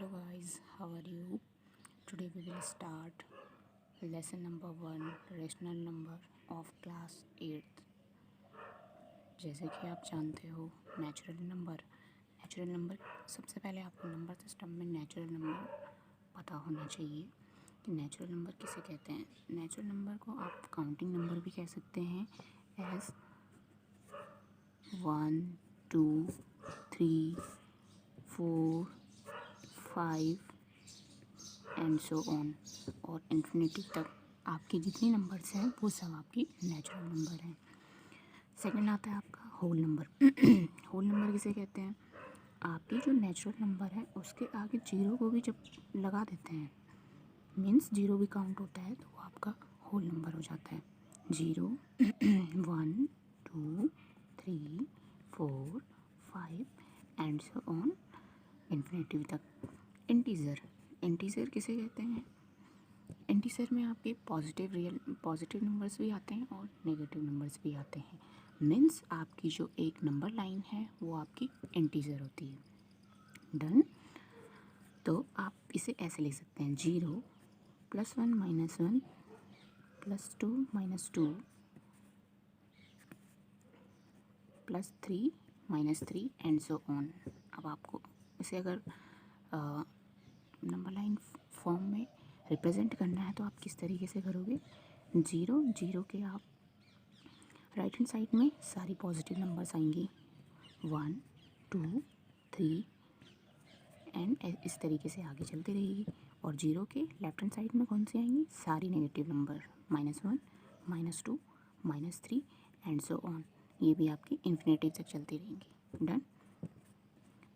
Hello guys, how are you? Today we will start lesson number 1 rational number of class 8th। जैसे कि आप जानते हो natural number सबसे पहले आपको नंबर सिस्टम में नेचुरल नंबर पता होना चाहिए कि नेचुरल नंबर किसे कहते हैं। नेचुरल नंबर को आप काउंटिंग नंबर भी कह सकते हैं एज 1 2 3 4 5 एंड सो ऑन और इन्फिनिटी तक आपके जितने नंबर्स हैं वो सब आपकी नेचुरल नंबर हैं। सेकंड आता है आपका होल नंबर। होल नंबर किसे कहते हैं? आपकी जो नेचुरल नंबर है उसके आगे जीरो को भी जब लगा देते हैं मीन्स जीरो भी काउंट होता है तो वो आपका होल नंबर हो जाता है। 0 1 2 3 4 5 एंड सो ऑन इन्फिनिटी तक। इंटीजर किसे कहते हैं? इंटीजर में आपके पॉजिटिव नंबर्स भी आते हैं और नेगेटिव नंबर्स भी आते हैं। मीन्स आपकी जो एक नंबर लाइन है वो आपकी इंटीजर होती है। डन। तो आप इसे ऐसे लिख सकते हैं 0 +1 -1 +2 -2 +3 -3 एंड सो ऑन। अब आपको इसे अगर नंबर लाइन फॉर्म में रिप्रेजेंट करना है तो आप किस तरीके से करोगे? 0 के आप राइट हैंड साइड में सारी पॉजिटिव नंबर्स आएंगी 1 2 3 एंड इस तरीके से आगे चलती रहेगी। और 0 के लेफ्ट हैंड साइड में कौन सी आएंगी? सारी negative number -1 -2 -3 and so on. ये भी आपकी इन्फिनिटी तक चलती रहेंगी। डन।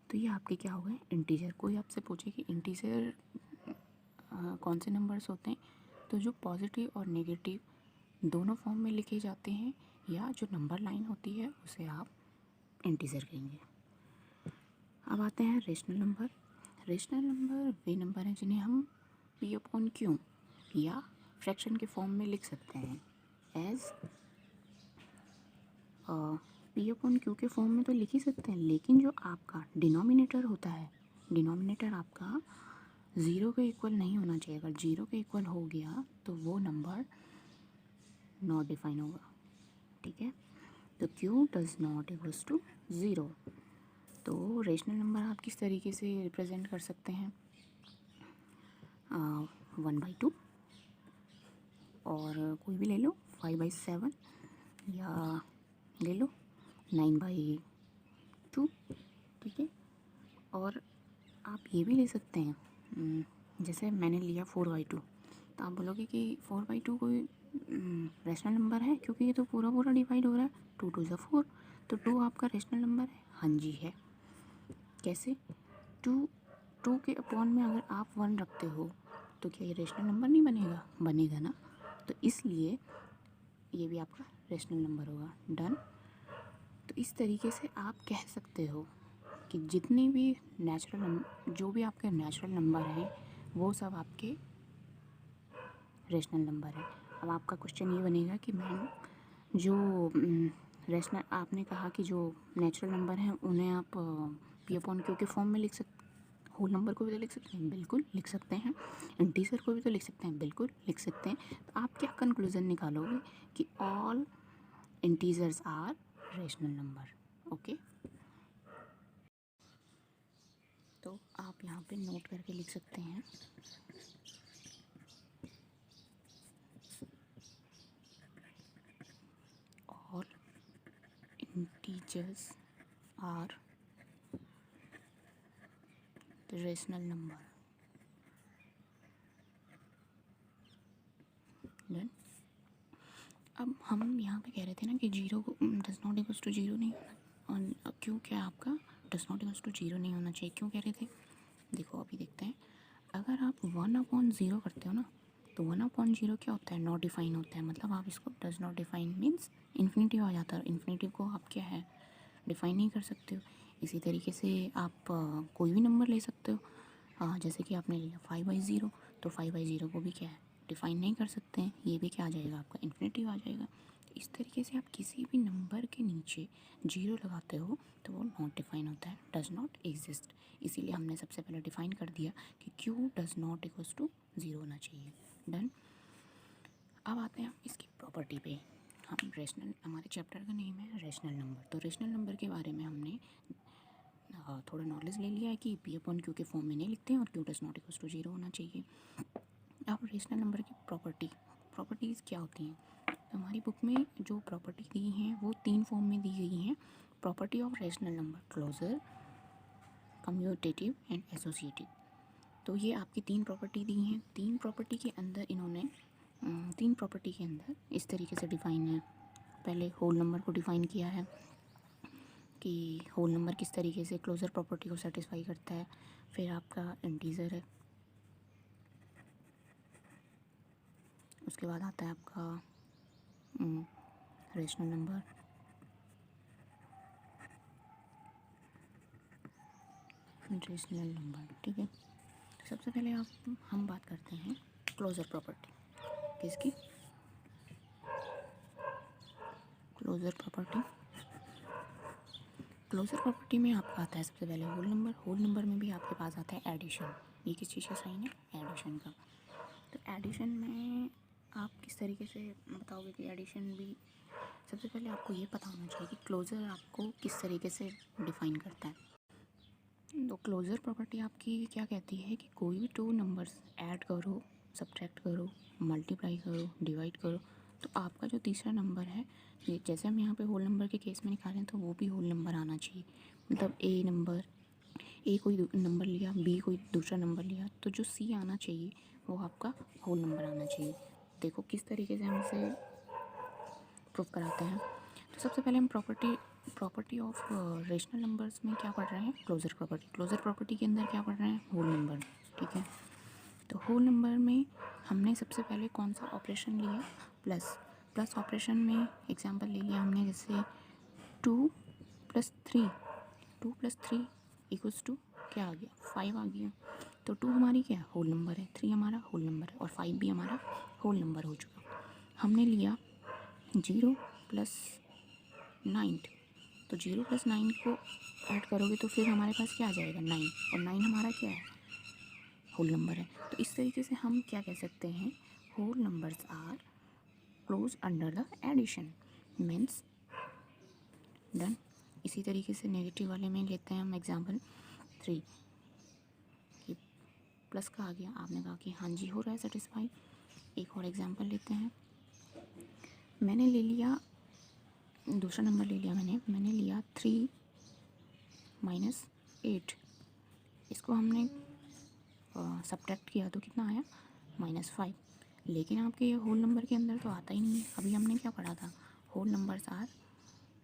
तो ये आपके क्या हो गए? इंटीजर। कोई आपसे पूछे कि इंटीजर कौन से नंबर्स होते हैं, तो जो पॉजिटिव और नेगेटिव दोनों फॉर्म में लिखे जाते हैं या जो नंबर लाइन होती है उसे आप इंटीजर कहेंगे। अब आते हैं रेशनल नंबर। रेशनल नंबर वे नंबर हैं जिन्हें हम P/Q या फ्रैक्शन के फॉर्म में लिख सकते हैं एज P/Q के फॉर्म में तो लिख ही सकते हैं, लेकिन जो आपका डिनोमिनेटर होता है, डिनोमिनेटर आपका 0 के इक्वल नहीं होना चाहिए। अगर 0 के इक्वल हो गया तो वो नंबर नॉट डिफाइन होगा। ठीक है, तो Q does not equals to 0। तो रेशनल नंबर आप किस तरीके से रिप्रेजेंट कर सकते हैं? 1/2 और कोई भी ले लो 5/7 या ले लो 9/2। ठीक है, और आप ये भी ले सकते हैं जैसे मैंने लिया 4/2, तो आप बोलोगे कि 4/2 कोई रेशनल नंबर है क्योंकि ये तो पूरा डिवाइड हो रहा है। 2 2 ज़ा 4, तो 2 आपका रेशनल नंबर है। हाँ जी है। कैसे? 2 के अपॉन में अगर आप 1 रखते हो तो क्या ये रेशनल नंबर नहीं बनेगा? बनेगा ना। तो इसलिए ये भी आपका रेशनल नंबर होगा। डन। तो इस तरीके से आप कह सकते हो कि जितने भी जो भी आपके नेचुरल नंबर हैं वो सब आपके रेशनल नंबर है। अब आपका क्वेश्चन ये बनेगा कि मैम जो रेशनल आपने कहा कि जो नेचुरल नंबर हैं उन्हें आप P/Q के फॉर्म में लिख सकते, होल नंबर को भी तो लिख सकते हैं। बिल्कुल लिख सकते हैं। इंटीजर को भी तो लिख सकते हैं। बिल्कुल लिख सकते हैं। तो आप क्या कंक्लूजन निकालोगे कि all integers are rational number. Okay, तो आप यहाँ पे नोट करके लिख सकते हैं all integers are rational number. Done. अब हम यहाँ पे कह रहे थे ना कि 0 डज नॉट इक्वल्स टू 0 नहीं होना, और क्यों क्या आपका डज नॉट इक्वल्स टू 0 नहीं होना चाहिए? क्यों कह रहे थे? देखो अभी देखते हैं। अगर आप 1/0 करते हो ना तो 1/0 क्या होता है? नॉट डिफाइन होता है। मतलब आप इसको does not define means infinitive आ जाता है। इन्फिनिटिव को आप क्या है? डिफाइन नहीं कर सकते हो। इसी तरीके से आप कोई भी नंबर ले सकते हो। जैसे कि आपने लिया 5/0, तो 5/0 को भी क्या है? डिफाइन नहीं कर सकते हैं। ये भी क्या आ जाएगा? आपका इन्फिनिटिव आ जाएगा। इस तरीके से आप किसी भी नंबर के नीचे जीरो लगाते हो तो वो नॉट डिफाइन होता है, डज़ नॉट एग्जिस्ट। इसीलिए हमने सबसे पहले डिफाइन कर दिया कि Q does not equals to zero होना चाहिए। डन। अब आते हैं हम इसकी प्रॉपर्टी पे। हम रेशनल, हमारे चैप्टर का नेम है रेशनल नंबर। तो रेशनल नंबर के बारे में हमने थोड़ा नॉलेज ले लिया है कि पी अपॉन क्यू के फॉर्म में नहीं लिखते हैं और Q does not equals to zero होना चाहिए। अब रेशनल नंबर की प्रॉपर्टीज़ क्या होती हैं? तो हमारी बुक में जो प्रॉपर्टी दी हैं वो 3 फॉर्म में दी गई हैं। Property of rational number, closure, commutative and associative. तो ये आपकी 3 प्रॉपर्टी दी हैं। 3 प्रॉपर्टी के अंदर इन्होंने 3 प्रॉपर्टी के अंदर इस तरीके से डिफ़ाइन है। पहले होल नंबर को डिफ़ाइन किया है कि होल नंबर किस तरीके से क्लोजर प्रॉपर्टी को सेटिस्फाई करता है। फिर आपका इंटीजर है, उसके बाद आता है आपका रेशनल नंबर, ठीक है। तो सबसे पहले हम बात करते हैं क्लोजर प्रॉपर्टी। किसकी? क्लोजर प्रॉपर्टी में आपका आता है सबसे पहले होल नंबर। होल नंबर में भी आपके पास आता है एडिशन। ये किस चीज़ का साइन है? एडिशन का। तो एडिशन में आप किस तरीके से बताओगे कि एडिशन भी, सबसे पहले आपको ये पता होना चाहिए कि क्लोजर आपको किस तरीके से डिफ़ाइन करता है। तो क्लोजर प्रॉपर्टी आपकी क्या कहती है कि कोई भी 2 नंबर्स ऐड करो, सब्ट्रैक्ट करो, मल्टीप्लाई करो, डिवाइड करो, तो आपका जो तीसरा नंबर है, ये जैसे हम यहाँ पे होल नंबर के केस में निकालें तो वो भी होल नंबर आना चाहिए। मतलब ए कोई नंबर लिया, बी कोई दूसरा नंबर लिया, तो जो सी आना चाहिए वो आपका होल नंबर आना चाहिए। देखो किस तरीके से हम इसे प्रूव कराते हैं। तो सबसे पहले हम प्रॉपर्टी ऑफ रेशनल नंबर्स में क्या पढ़ रहे हैं? क्लोजर प्रॉपर्टी के अंदर क्या पढ़ रहे हैं? होल नंबर, ठीक है। तो होल नंबर में हमने सबसे पहले कौन सा ऑपरेशन लिया? प्लस ऑपरेशन में एग्जांपल ले लिया हमने, जैसे 2 + 3 इक्वल्स टू क्या आ गया? 5 आ गया। तो 2 हमारी क्या है? होल नंबर है, 3 हमारा होल नंबर है और 5 भी हमारा होल नंबर हो चुका। हमने लिया 0 + 9, तो 0 + 9 को ऐड करोगे तो फिर हमारे पास क्या आ जाएगा? 9, और 9 हमारा क्या है? होल नंबर है। तो इस तरीके से हम क्या कह सकते हैं? Whole numbers are close under the addition, means done. इसी तरीके से नेगेटिव वाले में लेते हैं हम एग्जांपल 3 कि प्लस का आ गया, आपने कहा कि हाँ जी हो रहा है सेटिस्फाई। एक और एग्जांपल लेते हैं। मैंने ले लिया दूसरा नंबर ले लिया, मैंने लिया 3 - 8। इसको हमने सब्ट्रैक्ट किया तो कितना आया? -5। लेकिन आपके ये होल नंबर के अंदर तो आता ही नहीं है। अभी हमने क्या पढ़ा था? Whole numbers are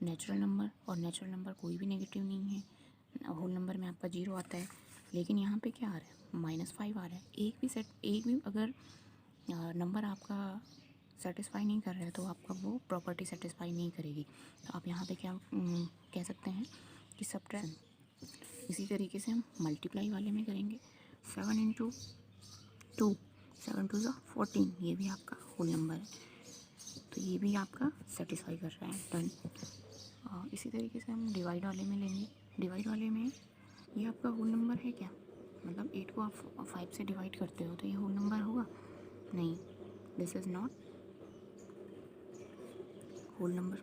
natural number, और नेचुरल नंबर कोई भी नेगेटिव नहीं है। होल नंबर में आपका 0 आता है, लेकिन यहाँ पे क्या आ रहा है? -5 आ रहा है। एक भी अगर नंबर आपका सेटिस्फाई नहीं कर रहा है तो आपका वो प्रॉपर्टी सेटिस्फाई नहीं करेगी। तो आप यहाँ पे क्या कह सकते हैं कि सब्ट्रैक्ट। इसी तरीके से हम मल्टीप्लाई वाले में करेंगे। 7 × 2, 7 × 2 = 14, ये भी आपका होल नंबर है, तो ये भी आपका सेटिस्फाई कर रहा है। डन। इसी तरीके से हम डिवाइड वाले में लेंगे। डिवाइड वाले में ये आपका होल नंबर है क्या? मतलब 8 को आप 5 से डिवाइड करते हो तो ये होल नंबर होगा? नहीं, this is not whole number.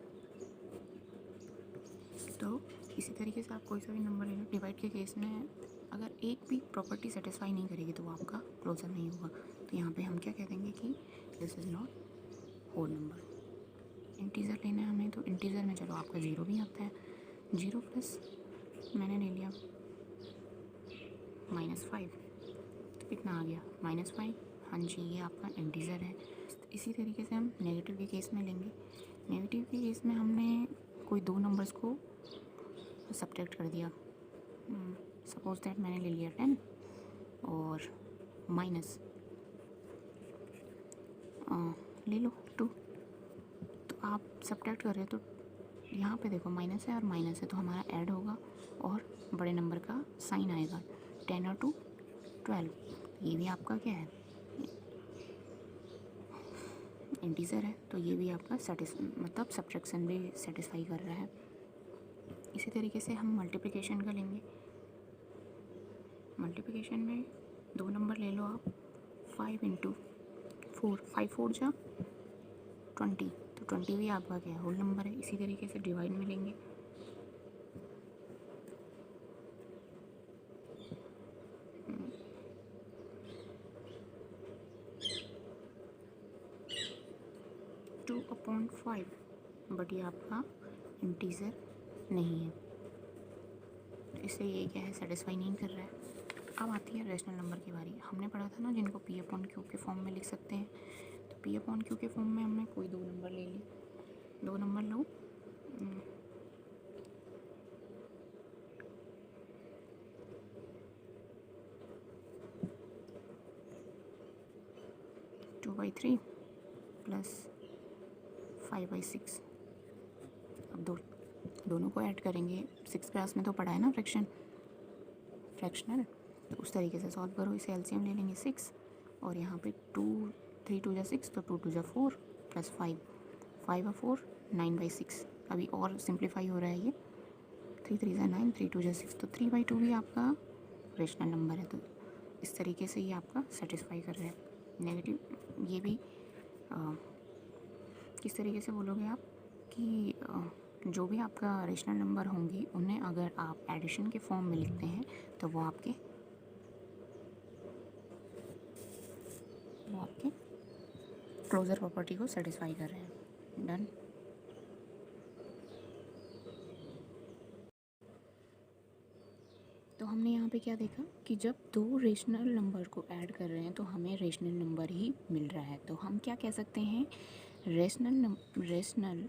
तो इसी तरीके से आप कोई सा भी नंबर ले लो, डिवाइड के केस में अगर एक भी प्रॉपर्टी सेटिस्फाई नहीं करेगी तो वो आपका क्लोजर नहीं होगा। तो यहाँ पे हम क्या कह देंगे कि this is not whole number. Integer लेना है हमें, तो इंटीज़र में चलो आपका 0 भी आता है। 0 प्लस मैंने ले लिया -5, तो कितना आ गया? -5। हाँ जी, ये आपका इंटीज़र है। इसी तरीके से हम नेगेटिव के केस में लेंगे। नेगेटिव के केस में हमने कोई 2 नंबर्स को सब्ट्रैक्ट कर दिया। सपोज दैट मैंने ले लिया 10 और माइनस ले लो 2। तो आप सब्ट्रैक्ट कर रहे हो तो यहाँ पे देखो माइनस है और माइनस है, तो हमारा ऐड होगा और बड़े नंबर का साइन आएगा। 10 और 2 12, ये भी आपका क्या है? इंटीजर है, तो ये भी आपका मतलब सब्ट्रैक्शन भी सेटिस्फाई कर रहा है। इसी तरीके से हम मल्टीप्लिकेशन का लेंगे। मल्टीप्लिकेशन में दो नंबर ले लो आप, 5 इंटू 4, 5 4 जा 20, तो 20 भी आपका क्या है, होल नंबर है। इसी तरीके से डिवाइड में लेंगे, टू अपॉन 5, बट ये आपका इंटीजर नहीं है, इससे ये क्या है, सेटिस्फाई नहीं कर रहा है। अब आती है रेशनल नंबर की बारी। हमने पढ़ा था ना जिनको पी अपॉन क्यू के फॉर्म में लिख सकते हैं, तो पी अपॉन क्यू के फॉर्म में हमने कोई दो नंबर ले लिए। दो नंबर लो, 2/3 प्लस 5/6। अब दोनों को ऐड करेंगे। 6 क्लास में तो पढ़ा है ना फ्रैक्शनल, तो उस तरीके से सॉल्व करो। इसे एलसीएम ले लेंगे 6, और यहाँ पे 3 2 जा 6, तो 2 2 जा 4 प्लस 5 5 और 4 9/6। अभी और सिंप्लीफाई हो रहा है ये, 3 3 जा 9, 3 2 जा 6, तो 3/2 भी आपका रेशनल नंबर है। तो इस तरीके से ये आपका सेटिस्फाई कर रहा है। नेगेटिव ये भी किस तरीके से बोलोगे आप कि जो भी आपका रेशनल नंबर होंगी उन्हें अगर आप एडिशन के फॉर्म में लिखते हैं तो वो आपके क्लोजर प्रॉपर्टी को सेटिस्फाई कर रहे हैं। डन। तो हमने यहाँ पे क्या देखा कि जब दो रेशनल नंबर को ऐड कर रहे हैं तो हमें रेशनल नंबर ही मिल रहा है। तो हम क्या कह सकते हैं, rational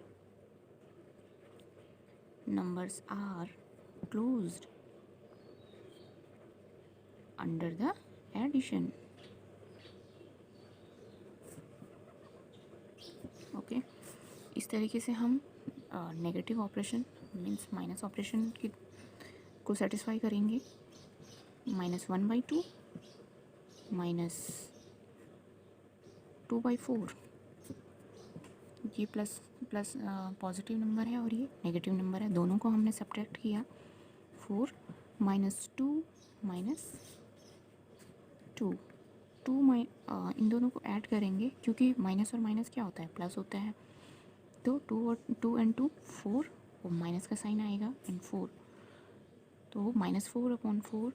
numbers are closed under the addition. Okay, इस तरीके से हम negative operation means minus operation को सेटिस्फाई करेंगे। -1/2 -2/4, ये प्लस पॉजिटिव नंबर है और ये नेगेटिव नंबर है, दोनों को हमने सब्ट्रैक्ट किया। 4 -2 -2 इन दोनों को ऐड करेंगे, क्योंकि माइनस और माइनस क्या होता है, प्लस होता है। तो 2 एंड 2 4, और माइनस का साइन आएगा एंड 4, तो -4/4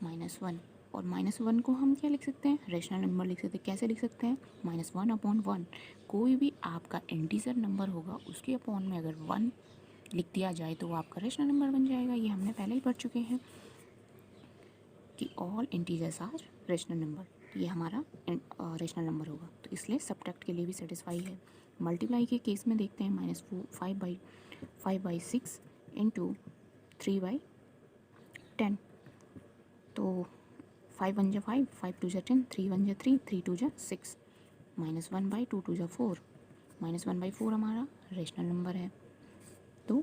-1, और -1 को हम क्या लिख सकते हैं, रेशनल नंबर लिख सकते हैं। कैसे लिख सकते हैं, -1/1। कोई भी आपका इंटीजर नंबर होगा उसके अपॉन में अगर 1 लिख दिया जाए तो वो आपका रेशनल नंबर बन जाएगा। ये हमने पहले ही पढ़ चुके हैं कि all integers are rational number, ये हमारा रेशनल नंबर होगा। तो इसलिए सब्ट्रैक्ट के लिए भी सेटिस्फाई है। मल्टीप्लाई के केस में देखते हैं, -5/6 इंटू 3/10, तो 5 1 जा 5, 5 2 जा 10, 3 1 जा 3, 3 2 जा 6, -1/2 2 जा 4, -1/4 हमारा रेशनल नंबर है। तो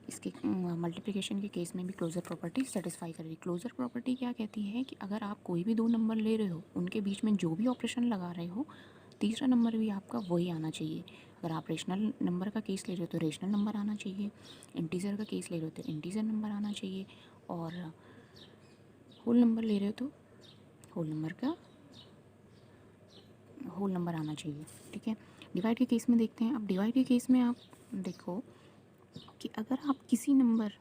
इसके मल्टीप्लिकेशन के केस में भी क्लोजर प्रॉपर्टी सेटिस्फाई करेगी। क्लोजर प्रॉपर्टी क्या कहती है कि अगर आप कोई भी दो नंबर ले रहे हो, उनके बीच में जो भी ऑपरेशन लगा रहे हो, तीसरा नंबर भी आपका वही आना चाहिए। अगर आप रेशनल नंबर का केस ले रहे हो तो रेशनल नंबर आना चाहिए, इंटीजर का केस ले रहे हो तो इंटीजर नंबर आना चाहिए, और होल नंबर ले रहे हो तो होल नंबर आना चाहिए। ठीक है। डिवाइड के केस में देखते हैं। अब डिवाइड के केस में आप देखो कि अगर आप किसी नंबर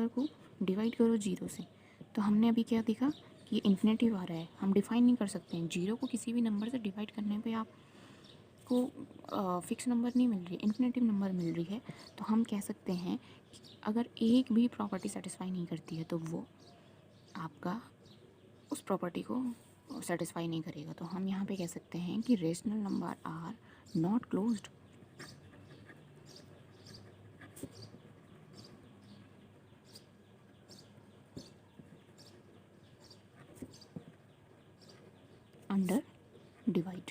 को डिवाइड करो 0 से, तो हमने अभी क्या देखा कि ये इन्फिनेटिव आ रहा है, हम डिफाइन नहीं कर सकते हैं। 0 को किसी भी नंबर से डिवाइड करने पे आपको फिक्स नंबर नहीं मिल रही, इन्फिनेटिव नंबर मिल रही है। तो हम कह सकते हैं कि अगर एक भी प्रॉपर्टी सेटिस्फाई नहीं करती है तो वो आपका उस प्रॉपर्टी को सेटिस्फाई नहीं करेगा। तो हम यहाँ पे कह सकते हैं कि rational number are not closed under divide.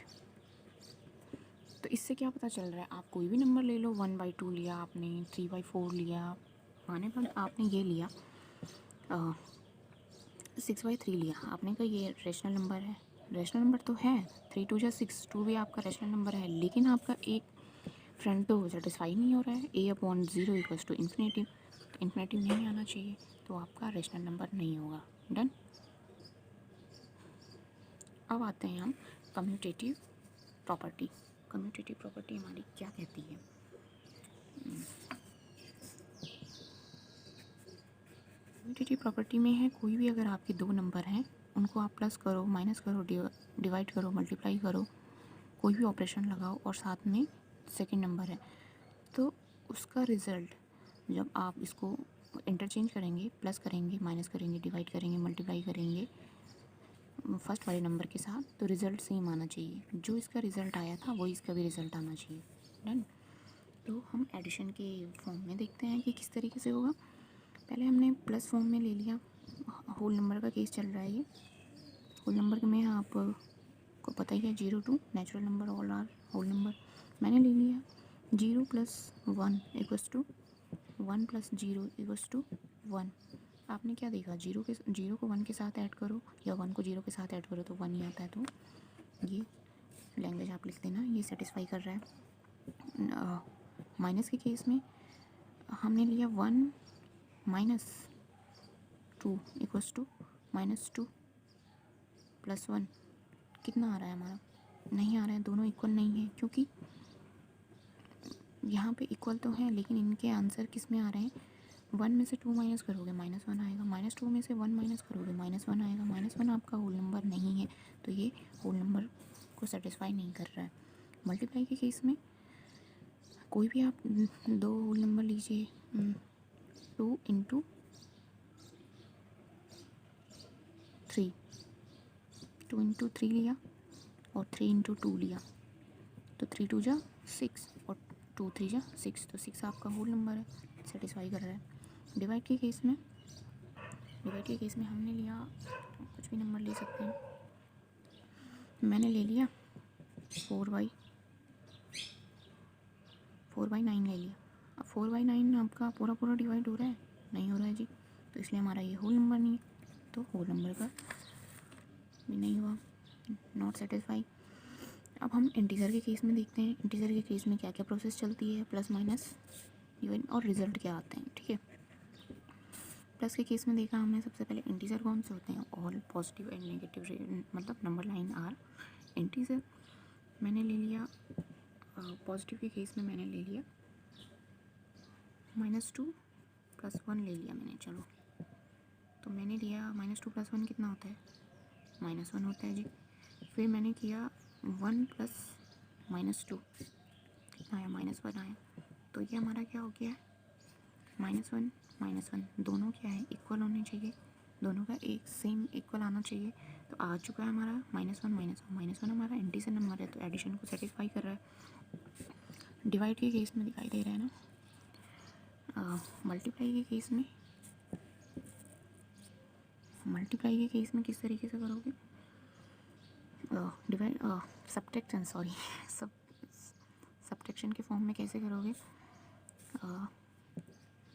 तो इससे क्या पता चल रहा है, आप कोई भी नंबर ले लो, 1/2 लिया आपने, 3/4 लिया, माने पर आपने ये लिया 6/3 लिया, आपने कहा ये रेशनल नंबर है, रैशनल नंबर तो है, 3 2 जा 6, 2 भी आपका रैशनल नंबर है, लेकिन आपका एक फ्रेंड तो सेटिस्फाई नहीं हो रहा है। a/0 इक्वल्स टू इन्फिनेटिव, तो इन्फिनेटिव नहीं आना चाहिए, तो आपका रैशनल नंबर नहीं होगा। डन। अब आते हैं हम कम्यूटेटिव प्रॉपर्टी। कम्यूटेटिव प्रॉपर्टी हमारी क्या कहती है? कम्यूटेटिव प्रॉपर्टी में है कोई भी अगर आपके दो नंबर हैं उनको आप प्लस करो, माइनस करो, डिवाइड करो, मल्टीप्लाई करो, कोई भी ऑपरेशन लगाओ और साथ में सेकंड नंबर है, तो उसका रिज़ल्ट जब आप इसको इंटरचेंज करेंगे, प्लस करेंगे, माइनस करेंगे, डिवाइड करेंगे, मल्टीप्लाई करेंगे फर्स्ट वाले नंबर के साथ, तो रिज़ल्ट सेम आना चाहिए। जो इसका रिज़ल्ट आया था वही इसका भी रिज़ल्ट आना चाहिए। डन। तो हम एडिशन के फॉर्म में देखते हैं कि किस तरीके से होगा। पहले हमने प्लस फॉर्म में ले लिया, होल नंबर का केस चल रहा है ये। होल नंबर में आपको पता ही है 0 to natural number all are whole number. मैंने ले लिया 0 + 1 इक्वल्स टू 1 + 0 इक्वल्स टू 1। आपने क्या देखा, 0 को 1 के साथ ऐड करो या 1 को 0 के साथ ऐड करो तो 1 ही आता है, तो ये लैंग्वेज आप लिख देना, ये सेटिस्फाई कर रहा है। माइनस के केस में हमने लिया 1 - 2 इक्वल्स टू -2 + 1। कितना आ रहा है हमारा? नहीं आ रहा है, दोनों इक्वल नहीं है, क्योंकि यहाँ पे इक्वल तो है लेकिन इनके आंसर किस में आ रहे हैं? 1 में से 2 माइनस करोगे -1 आएगा, -2 में से 1 माइनस करोगे -1 आएगा। -1 आपका होल नंबर नहीं है, तो ये होल नंबर को सेटिस्फाई नहीं कर रहा है। मल्टीप्लाई के केस में कोई भी आप दो होल नंबर लीजिए, 2 × 3, 2 × 3 लिया और 3 × 2 लिया, तो 3 2 जा 6 और 2 3 जा 6, तो 6 आपका होल नंबर है, सेटिस्फाई कर रहा है। डिवाइड के केस में हमने लिया, कुछ भी नंबर ले सकते हैं, मैंने ले लिया 4/9 ले लिया। अब 4/9 आपका पूरा डिवाइड हो रहा है? नहीं हो रहा है जी, तो इसलिए हमारा ये होल नंबर नहीं है, तो होल नंबर का भी नहीं हुआ, नॉट सेटिस्फाई। अब हम इंटीजर के केस में देखते हैं, इंटीजर के केस में क्या क्या प्रोसेस चलती है, प्लस माइनस इवन, और रिजल्ट क्या आते हैं। ठीक है, प्लस के केस में देखा हमने सबसे पहले इंटीजर कौन से होते हैं, ऑल पॉजिटिव एंड नेगेटिव, मतलब नंबर लाइन आर इंटीजर। मैंने ले लिया पॉजिटिव के केस में मैंने ले लिया -2 + 1 ले लिया मैंने, चलो, तो मैंने लिया -2 + 1 कितना होता है? -1 होता है जी। फिर मैंने किया 1 + -2 कितना आया? -1 आया, तो ये हमारा क्या हो गया? -1 -1 दोनों क्या है? इक्वल होने चाहिए, दोनों का एक सेम इक्वल आना चाहिए, तो आ चुका है हमारा -1 हमारा इंटीजर नंबर है, तो एडिशन को सेटिस्फाई कर रहा है। डिवाइड के केस में दिखाई दे रहा है ना। मल्टीप्लाई के केस में किस तरीके से करोगे? डिवाइड सब्ट्रैक्शन, सॉरी सब्ट्रैक्शन के फॉर्म में कैसे करोगे?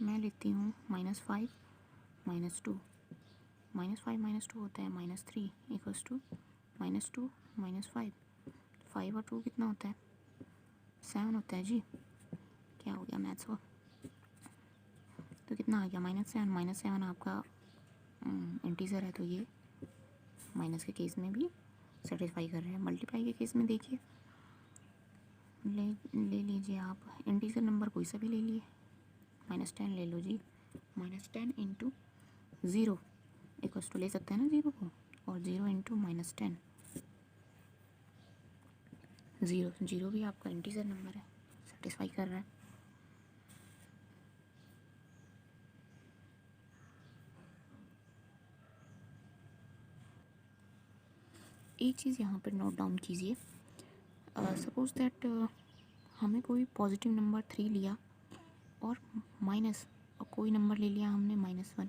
मैं लेती हूँ -5 -2, -5 -2 होता है -3 इक्वल्स टू -2 -5, 5 और 2 कितना होता है? 7 होता है जी। क्या हो गया मैथ्स को? तो कितना आ गया? -7 आपका इंटीजर है, तो ये माइनस के केस में भी सेटिस्फाई कर रहे हैं। मल्टीप्लाई के केस में देखिए, ले लीजिए आप इंटीजर नंबर कोई सा भी ले लिए, -10 ले लो जी, -10 × 0 इक्वल्स टू, ले सकते हैं ना 0 को, और 0 × -10, 0 भी आपका इंटीजर नंबर है, सेटिस्फाई कर रहा है। एक चीज़ यहाँ पर नोट डाउन कीजिए, सपोज दैट हमें कोई पॉजिटिव नंबर 3 लिया और माइनस और कोई नंबर ले लिया हमने -1,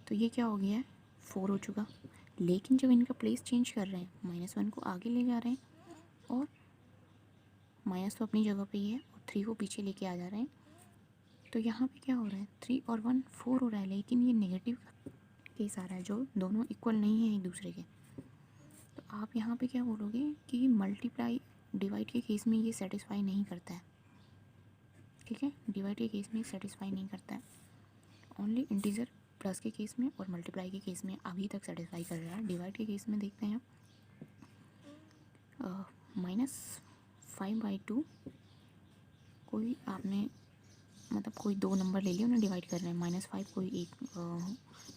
तो ये क्या हो गया है? 4 हो चुका। लेकिन जब इनका प्लेस चेंज कर रहे हैं, -1 को आगे ले जा रहे हैं और माइनस तो अपनी जगह पे ही है और 3 को पीछे लेके आ जा रहे हैं, तो यहाँ पे क्या हो रहा है? 3 और 1 4 हो रहा है, लेकिन ये नेगेटिव केस आ रहा है, जो दोनों इक्वल नहीं है एक दूसरे के। तो आप यहाँ पे क्या बोलोगे कि मल्टीप्लाई डिवाइड के केस में ये सेटिस्फाई नहीं करता है, ठीक है, डिवाइड के केस में सेटिस्फाई नहीं करता है, ओनली इंटीजर प्लस के केस में और मल्टीप्लाई के केस में अभी तक सेटिस्फाई कर रहा है। डिवाइड के केस में देखते हैं -5/2, कोई आपने मतलब कोई दो नंबर ले लिया उन्हें डिवाइड कर रहे हैं, -5 कोई एक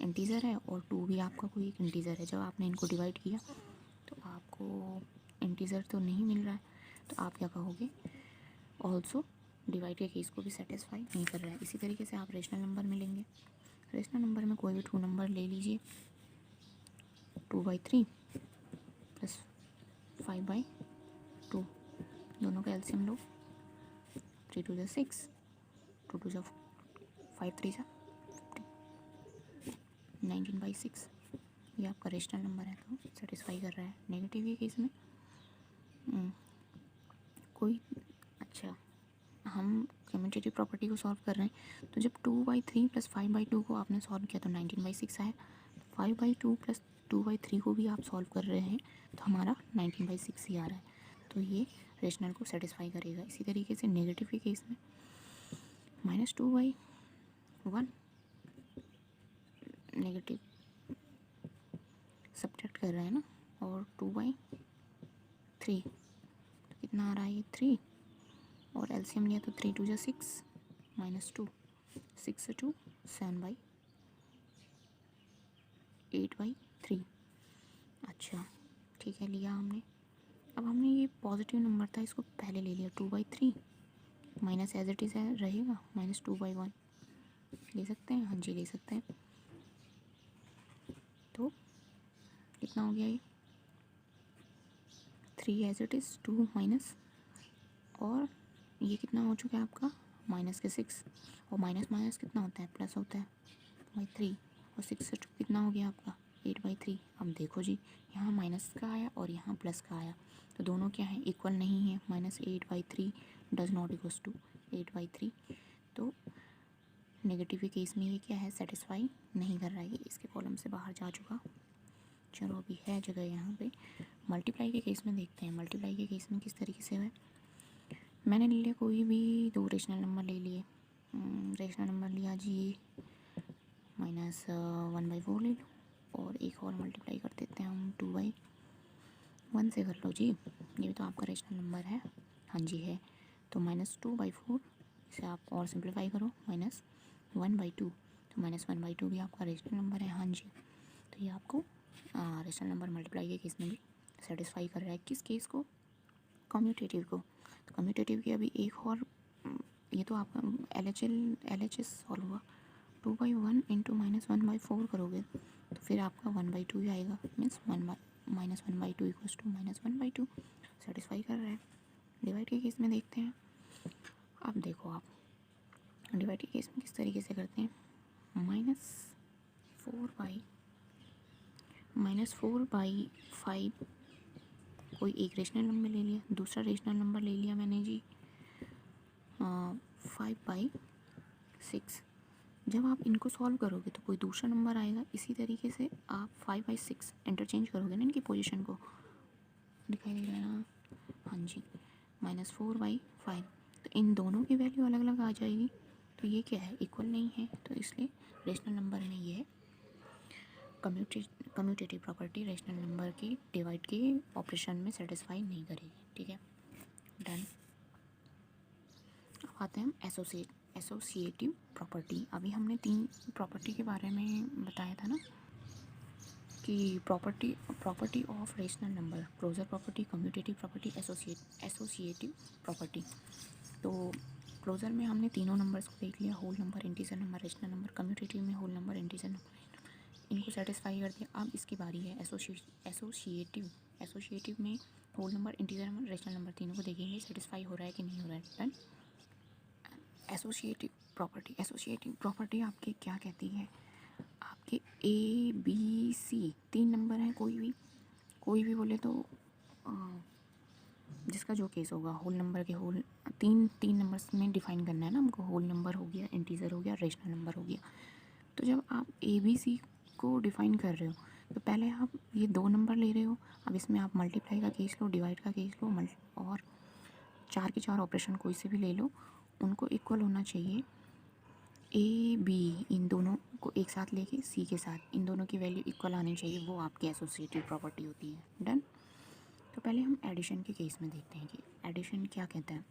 इंटीज़र है और 2 भी आपका कोई एक इंटीज़र है। जब आपने इनको डिवाइड किया तो आपको इंटीज़र तो नहीं मिल रहा है, तो आप क्या कहोगे, ऑल्सो डिवाइड के केस को भी सेटिस्फाई नहीं कर रहा है। इसी तरीके से आप रेशनल नंबर में लेंगे, रेशनल नंबर में कोई भी 2 नंबर ले लीजिए, 2/3 प्लस 5/2, दोनों का एलसीएम लो, 3 2 6, 2 2 5 3 19/6, ये आपका रेशनल नंबर है तो सेटिस्फाई कर रहा है। नेगेटिव के केस में कोई, अच्छा हम कम्यूटेटिव प्रॉपर्टी को सॉल्व कर रहे हैं, तो जब 2/3 प्लस 5/2 को आपने सॉल्व किया तो 19/6 आया, 5/2 प्लस 2/3 को भी आप सॉल्व कर रहे हैं तो हमारा 19/6 ही आ रहा है, तो ये रेशनल को सेटिस्फाई करेगा। इसी तरीके से नेगेटिव के केस में -2/1 नेगेटिव सब्ट्रैक्ट कर रहे हैं ना, और 2/3 तो कितना आ रहा है, ये 3, और एलसीएम लिया तो 3 2 6 -2, 6 से 2 7/8/3। अच्छा ठीक है, लिया हमने। अब हमने ये पॉजिटिव नंबर था, इसको पहले ले लिया, 2/3 माइनस एज इट इज़ है रहेगा, -2/1 ले सकते हैं, हाँ जी ले सकते हैं। तो कितना हो गया ये, 3 एज इट इज़, 2 माइनस, और ये कितना हो चुका है आपका माइनस के 6, और माइनस माइनस कितना होता है, प्लस होता है, 3, और 6 से 2 कितना हो गया आपका 8/3। अब देखो जी, यहाँ माइनस का आया और यहाँ प्लस का आया, तो दोनों क्या है, इक्वल नहीं है, -8/3 डज नॉट इक्वल्स टू 8/3, तो नेगेटिव के केस में ये क्या है, सेटिस्फाई नहीं कर रहा है, ये इसके कॉलम से बाहर जा चुका। चलो अभी है जगह यहाँ पे। मल्टीप्लाई के केस में देखते हैं, मल्टीप्लाई के केस में किस तरीके से है। मैंने ले लिया कोई भी 2 रेशनल नंबर ले लिए, रेशनल नंबर लिया जी -1/4 ले लो, और एक और मल्टीप्लाई कर देते हैं हम 2/1 से कर लो जी, ये भी तो आपका रेशनल नंबर है, हाँ जी है, तो -2/4, इसे आप और सिंप्लीफाई करो, -1/2, तो -1/2 भी आपका रेशनल नंबर है, हाँ जी। तो ये आपको रेशनल नंबर मल्टीप्लाई के केस में भी सेटिस्फाई कर रहा है। किस केस को, कम्यूटेटिव को। तो कम्यूटेटिव की अभी एक और, ये तो आपका LHS सॉल्व हुआ, 2/1 इंटू -1/4 करोगे तो फिर आपका 1/2 ही आएगा, मीन्स -1/2 इक्वल्स टू -1/2, सेटिस्फाई कर रहा है। डिवाइड के केस में देखते हैं। अब देखो आप डिवाइड के केस में किस तरीके से करते हैं, -4/5 कोई एक रेशनल नंबर ले लिया, दूसरा रेशनल नंबर ले लिया मैंने जी 5/6। जब आप इनको सॉल्व करोगे तो कोई दूसरा नंबर आएगा, इसी तरीके से आप 5/6 इंटरचेंज करोगे ना इनकी पोजीशन को, दिखाई दे रहा है ना, हाँ जी, -4/5, तो इन दोनों की वैल्यू अलग अलग आ जाएगी, तो ये क्या है, इक्वल नहीं है, तो इसलिए रेशनल नंबर में ये है कम्यूटेटिव प्रॉपर्टी रेशनल नंबर की डिवाइड के ऑपरेशन में सेटिस्फाई नहीं करेगी, ठीक है, डन। अब आते हैं हम एसोसिएटिव प्रॉपर्टी। अभी हमने 3 प्रॉपर्टी के बारे में बताया था ना, कि property of rational number, closure property, commutative property, associative property. तो क्लोजर में हमने तीनों नंबर्स को देख लिया, whole number, integer number, rational number. Commutative में होल नंबर, इंटीजर नंबर, इनको सेटिस्फाई कर दिया। अब इसकी बारी है एसोसिएटिव में whole number, integer number, rational number, तीनों को देखेंगे सेटिस्फाई हो रहा है कि नहीं हो रहा है, डन। एसोसिएटिव प्रॉपर्टी आपकी क्या कहती है, आपके ABC 3 नंबर हैं, कोई भी बोले तो जिसका जो केस होगा, होल नंबर के होल तीन नंबर्स में डिफाइन करना है ना हमको, होल नंबर हो गया, इंटीजर हो गया, रेशनल नंबर हो गया। तो जब आप ABC को डिफाइन कर रहे हो तो पहले आप ये 2 नंबर ले रहे हो, अब इसमें आप मल्टीप्लाई का केस लो, डिवाइड का केस लो, और 4 के 4 ऑपरेशन कोई से भी ले लो, उनको इक्वल होना चाहिए ए बी, इन दोनों को एक साथ लेके सी के साथ इन दोनों की वैल्यू इक्वल आनी चाहिए, वो आपकी एसोसिएटिव प्रॉपर्टी होती है। डन। तो पहले हम एडिशन के केस में देखते हैं कि एडिशन क्या कहता है।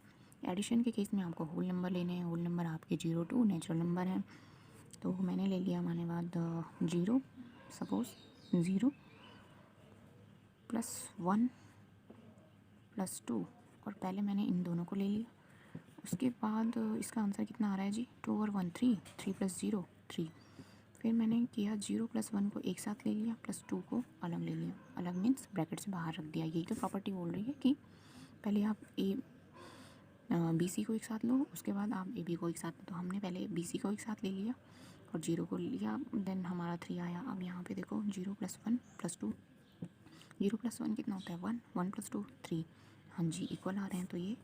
एडिशन के केस में आपको होल नंबर लेने हैं। होल नंबर आपके 0 2 नेचुरल नंबर हैं, तो मैंने ले लिया माने बाद 0, सपोज 0 + 1 + 2, और पहले मैंने इन दोनों को ले लिया। उसके बाद इसका आंसर कितना आ रहा है जी, 2 और 1 3, 3 + 0 3। फिर मैंने किया 0 + 1 को एक साथ ले लिया, +2 को अलग ले लिया। अलग मीन्स ब्रैकेट से बाहर रख दिया। यही तो प्रॉपर्टी बोल रही है कि पहले आप बी सी को एक साथ लो, उसके बाद आप ए बी को एक साथ लो। तो हमने पहले बी सी को एक साथ ले लिया और 0 को लिया, देन हमारा 3 आया। अब यहाँ पे देखो 0 + 1 + 2, 0 + 1 कितना होता है 1, 1 + 2 3। हाँ जी, इक्वल आ रहे हैं। तो ये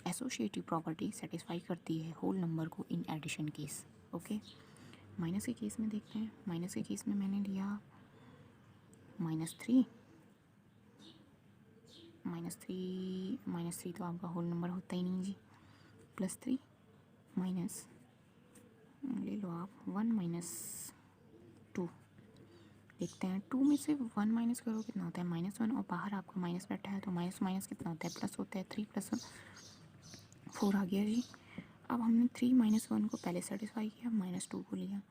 एसोसिएटिव प्रॉपर्टी सेटिस्फाई करती है होल नंबर को in addition case. Okay. Minus के केस में देखते हैं। माइनस के केस में मैंने लिया -3, -3 तो आपका होल नंबर होता ही नहीं जी, +3 माइनस ले लो आप 1 - 2। देखते हैं 2 में से 1 माइनस करो कितना होता है -1, और बाहर आपका माइनस बैठा है तो माइनस माइनस कितना होता है प्लस होता है। 3 + 4 आ गया जी। अब हमने 3 - 1 को पहले सेटिस्फाई किया, -2 को लिया,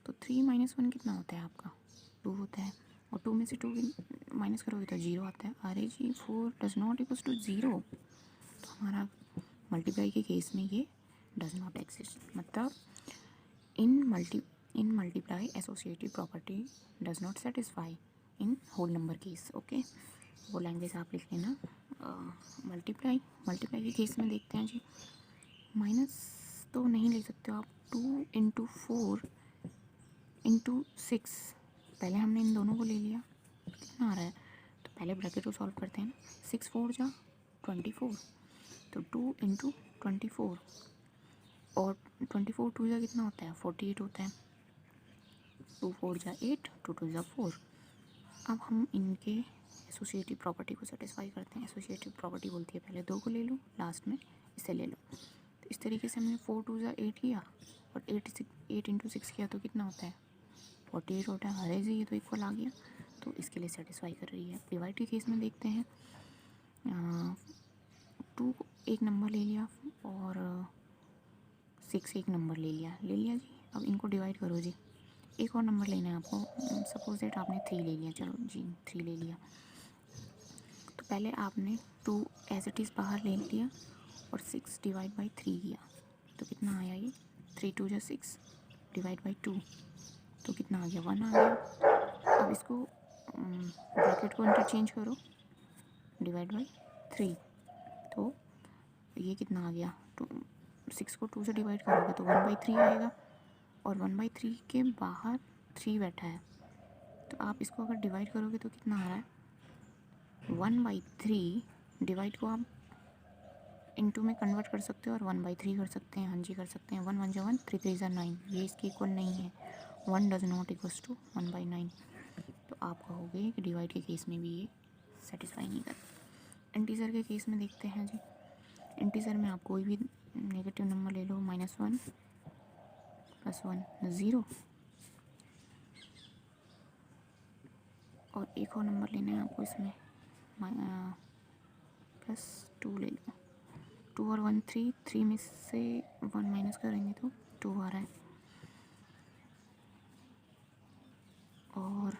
तो 3 - 1 कितना होता है आपका 2 होता है, और 2 में से 2 माइनस करोगे तो 0 आता है। अरे जी 4 = 0, तो हमारा मल्टीप्लाई के केस में ये डज नॉट एग्जिस्ट। मतलब in multiply associative property does not satisfy in whole number case। Okay, वो लैंग्वेज आप लिख लेना। मल्टीप्लाई के केस में देखते हैं जी। माइनस तो नहीं ले सकते हो आप, 2 × 4 × 6। पहले हमने इन दोनों को ले लिया, कितना आ रहा है, तो पहले ब्रैकेट को सॉल्व करते हैं ना। 6 4 जा 24, तो 2 × 24, और 24 2 जा कितना होता है 48 होता है। 2 4 जा 8, 2 2 जा 4। अब हम इनके एसोसिएटिव प्रॉपर्टी को सेटिस्फाई करते हैं। एसोसिएटिव प्रॉपर्टी बोलती है पहले 2 को ले लो, लास्ट में इसे ले लो। तो इस तरीके से हमने 4 2 जा 8 किया, और 8 × 6 किया तो कितना होता है 48 होता है। अरे जी ये तो इक्वल आ गया, तो इसके लिए सेटिस्फाई कर रही है। डिवाइड के केस में देखते हैं, 2 एक नंबर ले लिया और 6 एक नंबर ले लिया जी। अब इनको डिवाइड करो जी। एक और नंबर लेना है आपको, सपोज दैट आपने 3 ले लिया, चलो जी 3 ले लिया। तो पहले आपने 2 एज इट इज़ बाहर ले लिया और 6 / 3 किया, तो कितना आया ये 3 2 जा 6 / 2, तो कितना आ गया 1 आ गया। अब इसको ब्रैकेट को इंटरचेंज करो, / 3, तो ये कितना आ गया 6 को 2 से डिवाइड करोगे तो 1/3 आएगा, और 1/3 के बाहर 3 बैठा है, तो आप इसको अगर डिवाइड करोगे तो कितना आ रहा है 1/3। डिवाइड को आप इनटू में कन्वर्ट कर सकते हो और 1/3 कर सकते हैं। हाँ जी कर सकते हैं। 1 1 जा 1, 3 3 जा 9, ये इसके इक्वल नहीं है। 1 डज नॉट इक्वल्स टू 1/9। तो आप कहोगे कि डिवाइड के केस में भी ये सेटिस्फाई नहीं करता। इंटीजर के केस में देखते हैं जी। इंटीजर में आप कोई भी नेगेटिव नंबर ले लो, -1 + 1 0, और एक और नंबर लेना है आपको इसमें, +2 ले लो। 2 और 1 3, 3 में से 1 माइनस करेंगे तो 2 आ रहा है, और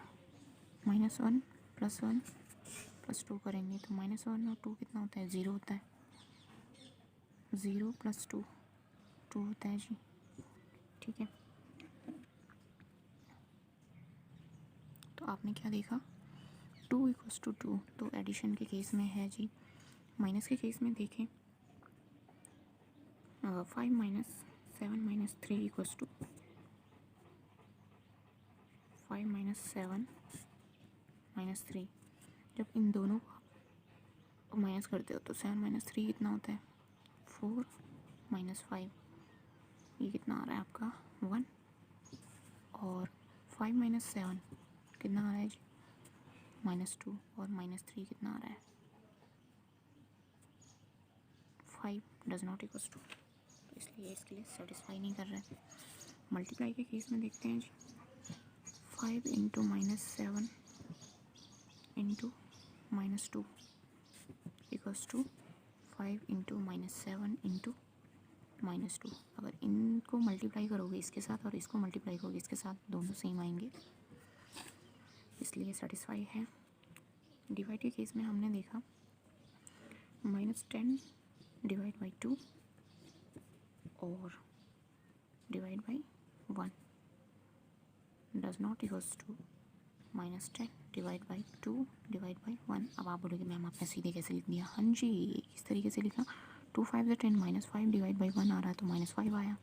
-1 + 1 + 2 करेंगे तो -1 और 2 कितना होता है 0 होता है। 0 + 2 2 होता है जी। ठीक है, तो आपने क्या देखा 2 = 2, तो एडिशन के केस में है जी। माइनस के केस में देखें 5 - 7 - 3 = 5 - 7 - 3। जब इन दोनों को माइनस करते हो तो 7 - 3 कितना होता है 4 - 5, ये कितना आ रहा है आपका 1, और 5 - 7 कितना आ रहा है जी -2 और -3 कितना आ रहा है 5 डज नॉट इक्वल्स टू, तो इसलिए इसके लिए सेटिस्फाई नहीं कर रहा है। मल्टीप्लाई के केस में देखते हैं जी 5 into -7 into -2 equals to 5 into -7 into -2। अगर इनको मल्टीप्लाई करोगे इसके साथ और इसको मल्टीप्लाई करोगे इसके साथ, दोनों सेम आएंगे, इसलिए सेटिस्फाई है। डिवाइड के केस में हमने देखा -10 डिवाइड बाई 2 और divide by 1 does not equals to -10 divide by 2 divide by 1। अब आप बोलोगे मैम आपने सीधे कैसे लिख दिया? हाँ जी, इस तरीके से लिखा। 2 5 से 10 -5 डिवाइड बाई 1 आ रहा है तो -5 आया।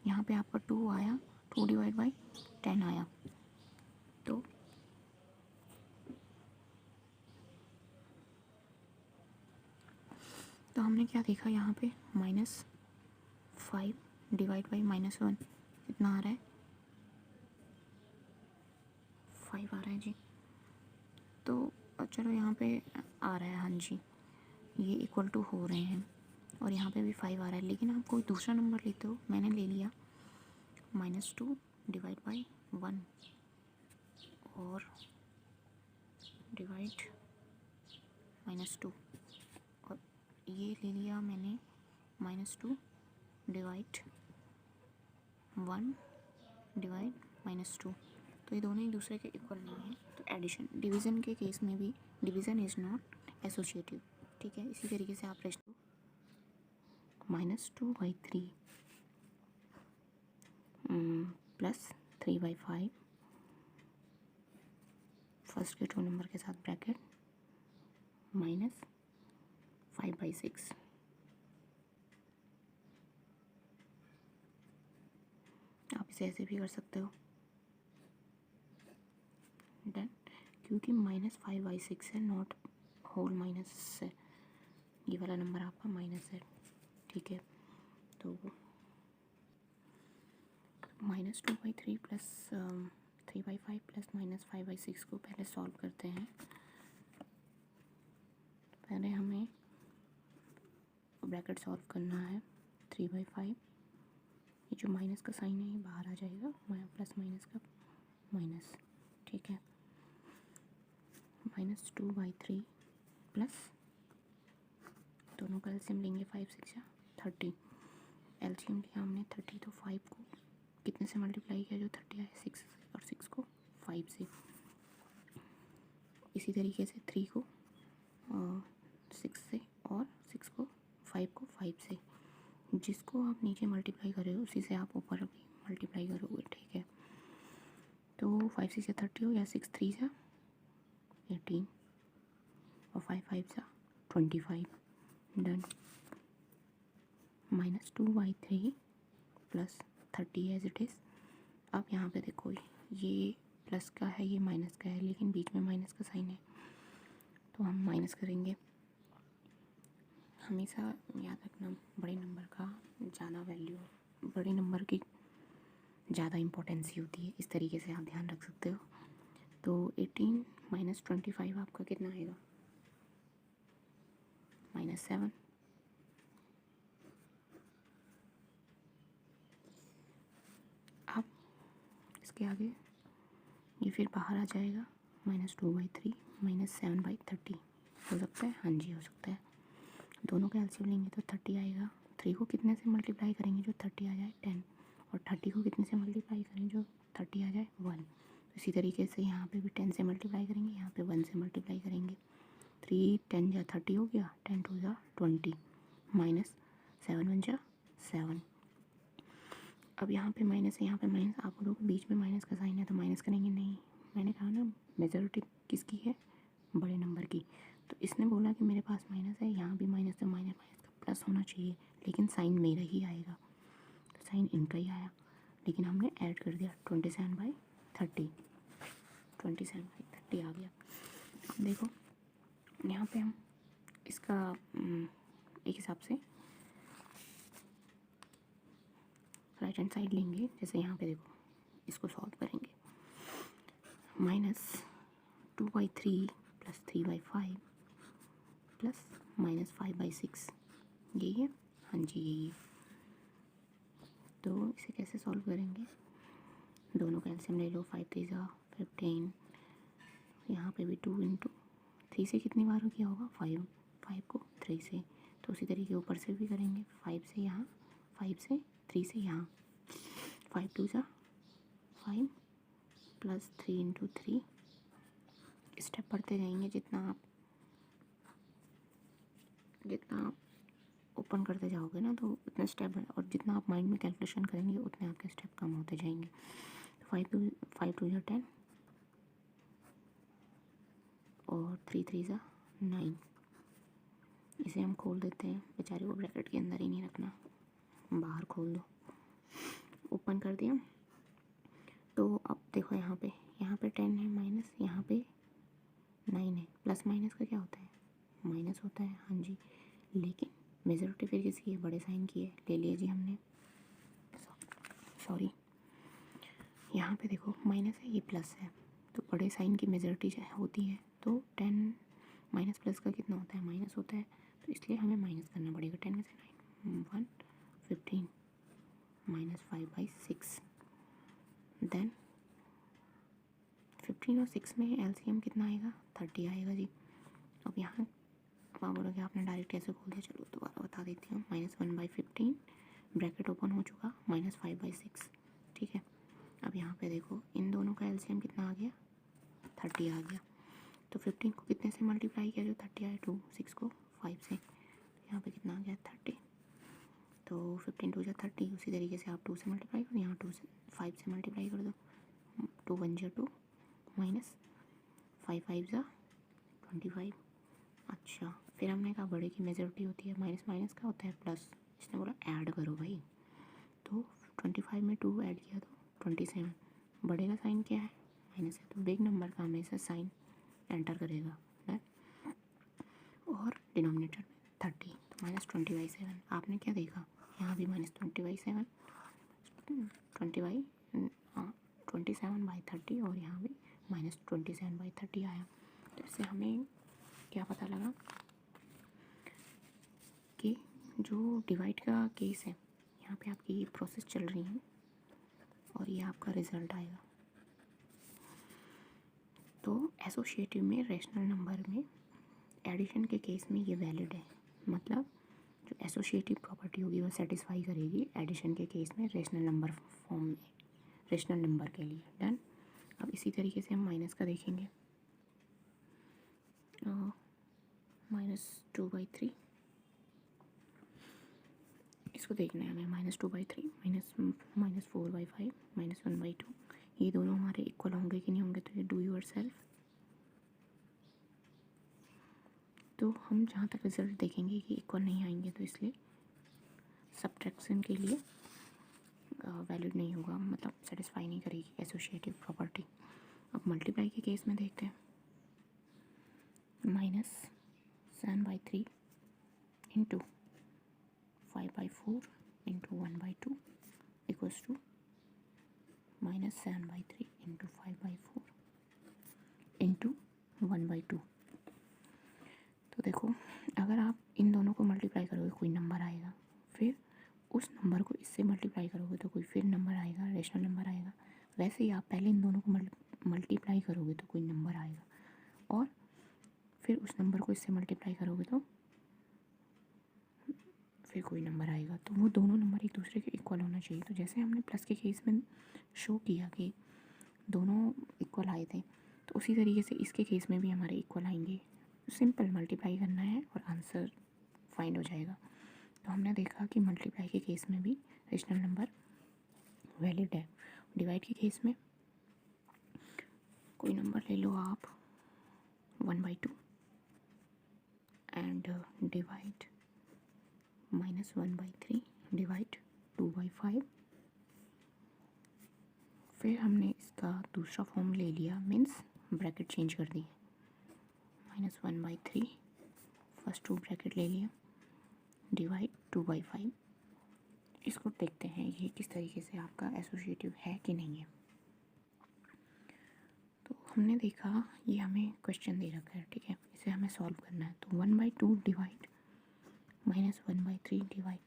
यहाँ पे आपका 2 आया, 2 डिवाइड बाई 10 आया, तो हमने क्या देखा यहाँ पे -5 डिवाइड बाई -1 कितना आ रहा है 5 आ रहा है जी। तो चलो यहाँ पे आ रहा है, हाँ जी ये इक्वल टू हो रहे हैं और यहाँ पे भी 5 आ रहा है, लेकिन आप कोई दूसरा नंबर लेते हो, मैंने ले लिया -2 डिवाइड बाई 1 और डिवाइड -2 और ये ले लिया मैंने -2 डिवाइड 1 डिवाइड -2, तो ये दोनों ही दूसरे के इक्वल नहीं है। तो एडिशन, डिवीज़न के केस में भी डिवीज़न इज़ नॉट एसोसिएटिव, ठीक है। इसी तरीके से आप रेशो -2/3 प्लस 3/5 फर्स्ट के 2 नंबर के साथ ब्रैकेट -5/6। आप इसे ऐसे भी कर सकते हो, डन। क्योंकि -5/6 है, नॉट होल माइनस है, ये वाला नंबर आपका माइनस है, ठीक है। तो -2/3 प्लस 3/5 प्लस -5/6 को पहले सॉल्व करते हैं। पहले हमें ब्रैकेट सॉल्व करना है। 3/5, ये जो माइनस का साइन है ये बाहर आ जाएगा, प्लस माइनस का माइनस, ठीक है। -2/3 प्लस, दोनों का एलसीएम लेंगे, 5 6 30, एलसीएम लिया हमने 30, तो 5 को कितने से मल्टीप्लाई किया जो 30 आया, 6 से, और 6 को 5 से। इसी तरीके से 3 को 6 से और 6 को 5 से, जिसको आप नीचे मल्टीप्लाई कर रहे हो उसी से आप ऊपर भी मल्टीप्लाई करोगे, ठीक है। तो 5 6 से 30 हो गया, 6 3 से 18 और 5 5 से 25, done. -2/3 plus 30 as it is. अब यहाँ पे देखो, ये प्लस का है, ये माइनस का है, लेकिन बीच में माइनस का साइन है तो हम माइनस करेंगे। हमेशा याद रखना, बड़े नंबर का ज़्यादा वैल्यू, बड़े नंबर की ज़्यादा इम्पोर्टेंस ही होती है, इस तरीके से आप ध्यान रख सकते हो। तो 18 - 25 आपका कितना आएगा -7। अब इसके आगे ये फिर बाहर आ जाएगा, -2/3 -7/30 हो सकता है, हाँ जी हो सकता है। दोनों का एलसीएम लेंगे तो 30 आएगा। 3 को कितने से मल्टीप्लाई करेंगे जो 30 आ जाए, 10, और 30 को कितने से मल्टीप्लाई करें जो 30 आ जाए, 1। तो इसी तरीके से यहाँ पे भी 10 से मल्टीप्लाई करेंगे, यहाँ पे 1 से मल्टीप्लाई करेंगे। 3 10 जा 30 हो गया, 10 2 जा 20, -7 1 जा 7। अब यहाँ पे माइनस है, यहाँ पे माइनस, आप लोग बीच में माइनस का साइन है तो माइनस करेंगे नहीं। मैंने कहा ना मेजॉरिटी किसकी है, बड़े नंबर की। तो इसने बोला कि मेरे पास माइनस है, यहाँ भी माइनस है, माइनस का प्लस होना चाहिए, लेकिन साइन मेरा ही आएगा, तो साइन इनका ही आया, लेकिन हमने ऐड कर दिया 27/30, 27/30 आ गया। अब देखो यहाँ पे हम इसका एक हिसाब से राइट हैंड साइड लेंगे, जैसे यहाँ पे देखो इसको सॉल्व करेंगे। 2/3 प्लस 3/5 प्लस -5/6, यही है? हाँ जी यही है। तो इसे कैसे सॉल्व करेंगे? दोनों का एलसीएम ले लो, 5 3 ज़ा 15, यहाँ पे भी 2 × 3 से कितनी बार किया होगा? 5, 5 को 3 से, तो उसी तरीके ऊपर से भी करेंगे, 5 से यहाँ, 5 से 3 से यहाँ, 5 2 ज़ा 5 प्लस 3 × 3, स्टेप पढ़ते जाएंगे जितना आप ओपन करते जाओगे ना तो उतना स्टेप, और जितना आप माइंड में कैलकुलेशन करेंगे उतने आपके स्टेप कम होते जाएंगे। 5 2 ज़ा 10 और 3 3 ज़ा 9, इसे हम खोल देते हैं, बेचारे को ब्रैकेट के अंदर ही नहीं रखना, बाहर खोल दो, ओपन कर दिया। तो अब देखो यहाँ पे 10 है माइनस, यहाँ पे 9 है, प्लस माइनस का क्या होता है? माइनस होता है, हाँ जी। लेकिन मेजॉरिटी फिर किसकी है? बड़े साइन की है, ले लिया जी हमने, सॉरी। यहाँ पे देखो माइनस है, ये प्लस है, तो बड़े साइन की मेजॉरिटी होती है, तो 10 माइनस प्लस का कितना होता है? माइनस होता है, तो इसलिए हमें माइनस करना पड़ेगा। 10 में से 9 1 15 -5/6, देन 15 और 6 में एलसीएम कितना आएगा? 30 आएगा जी। अब यहाँ अब आप बोलोगे आपने डायरेक्ट कैसे खोल दिया, चलो दोबारा बता देती हूँ। -1/15 ब्रैकेट ओपन हो चुका, -5/6, ठीक है। अब यहाँ पे देखो इन दोनों का एलसीएम कितना आ गया? 30 आ गया। तो 15 को कितने से मल्टीप्लाई किया जो 30 आया? 2, 6 को 5 से, यहाँ पे कितना आ गया? 30। तो 15 2 × 30, उसी तरीके से आप 2 से मल्टीप्लाई करो, यहाँ 2 से 5 से मल्टीप्लाई कर दो, 2 1 × 2 माइनस 5 5 ज़ा 25। अच्छा, फिर हमने कहा बड़े की मेजॉरिटी होती है, माइनस माइनस का होता है प्लस, इसने बोला ऐड करो भाई, तो 25 में 2 ऐड किया तो 27। बड़े का साइन क्या है? माइनस है, तो बिग नंबर का हमेशा साइन एंटर करेगा, और डिनोमिनेटर में 30, तो -20/7। आपने क्या देखा? यहाँ भी -20/7, 27/30, और यहाँ भी -27/30 आया। तो इससे हमें क्या पता लगा कि जो डिवाइड का केस है, यहाँ पे आपकी ये प्रोसेस चल रही है और ये आपका रिज़ल्ट आएगा। तो एसोसिएटिव में रेशनल नंबर में एडिशन के केस में ये वैलिड है, मतलब जो एसोसिएटिव प्रॉपर्टी होगी वो सेटिस्फाई करेगी एडिशन के केस में रेशनल नंबर फॉर्म में, रेशनल नंबर के लिए। डन। अब इसी तरीके से हम माइनस का देखेंगे, -2/3, इसको देखना है हमें, -2/3 -4/5 -1/2, ये दोनों हमारे इक्वल होंगे कि नहीं होंगे, तो ये डू योर सेल्फ। तो हम जहाँ तक रिजल्ट देखेंगे कि इक्वल नहीं आएंगे, तो इसलिए सब्ट्रैक्शन के लिए वैलिड नहीं होगा, मतलब सेटिस्फाई नहीं करेगी एसोसिएटिव प्रॉपर्टी। अब मल्टीप्लाई के केस में देखते हैं, -7/3 into 5/4 into 1/2 equals to -7/3 into 5/4 into 1/2। तो देखो अगर आप इन दोनों को मल्टीप्लाई करोगे कोई नंबर आएगा, फिर उस नंबर को इससे मल्टीप्लाई करोगे तो कोई फिर नंबर आएगा, रेशनल नंबर आएगा। वैसे ही आप पहले इन दोनों को मल्टीप्लाई करोगे तो कोई नंबर आएगा, और फिर उस नंबर को इससे मल्टीप्लाई करोगे तो फिर कोई नंबर आएगा। तो वो दोनों नंबर एक दूसरे के इक्वल होना चाहिए। तो जैसे हमने प्लस के केस में शो किया कि दोनों इक्वल आए थे, तो उसी तरीके से इसके केस में भी हमारे इक्वल आएंगे। सिंपल मल्टीप्लाई करना है और आंसर फाइंड हो जाएगा। तो हमने देखा कि मल्टीप्लाई के केस में भी रेशनल नंबर वैलिड है। डिवाइड के केस में कोई नंबर ले लो आप 1/2 एंड डिवाइड -1/3 डिवाइड 2/5। फिर हमने इसका दूसरा फॉर्म ले लिया, मीन्स ब्रैकेट चेंज कर दी, -1/3 फर्स्ट 2 ब्रैकेट ले लिया डिवाइड 2/5। इसको देखते हैं ये किस तरीके से आपका एसोसिएटिव है कि नहीं है। तो हमने देखा ये हमें क्वेश्चन दे रखा है, ठीक है, इसे हमें सॉल्व करना है। तो 1/2 डिवाइड -1/3 डिवाइड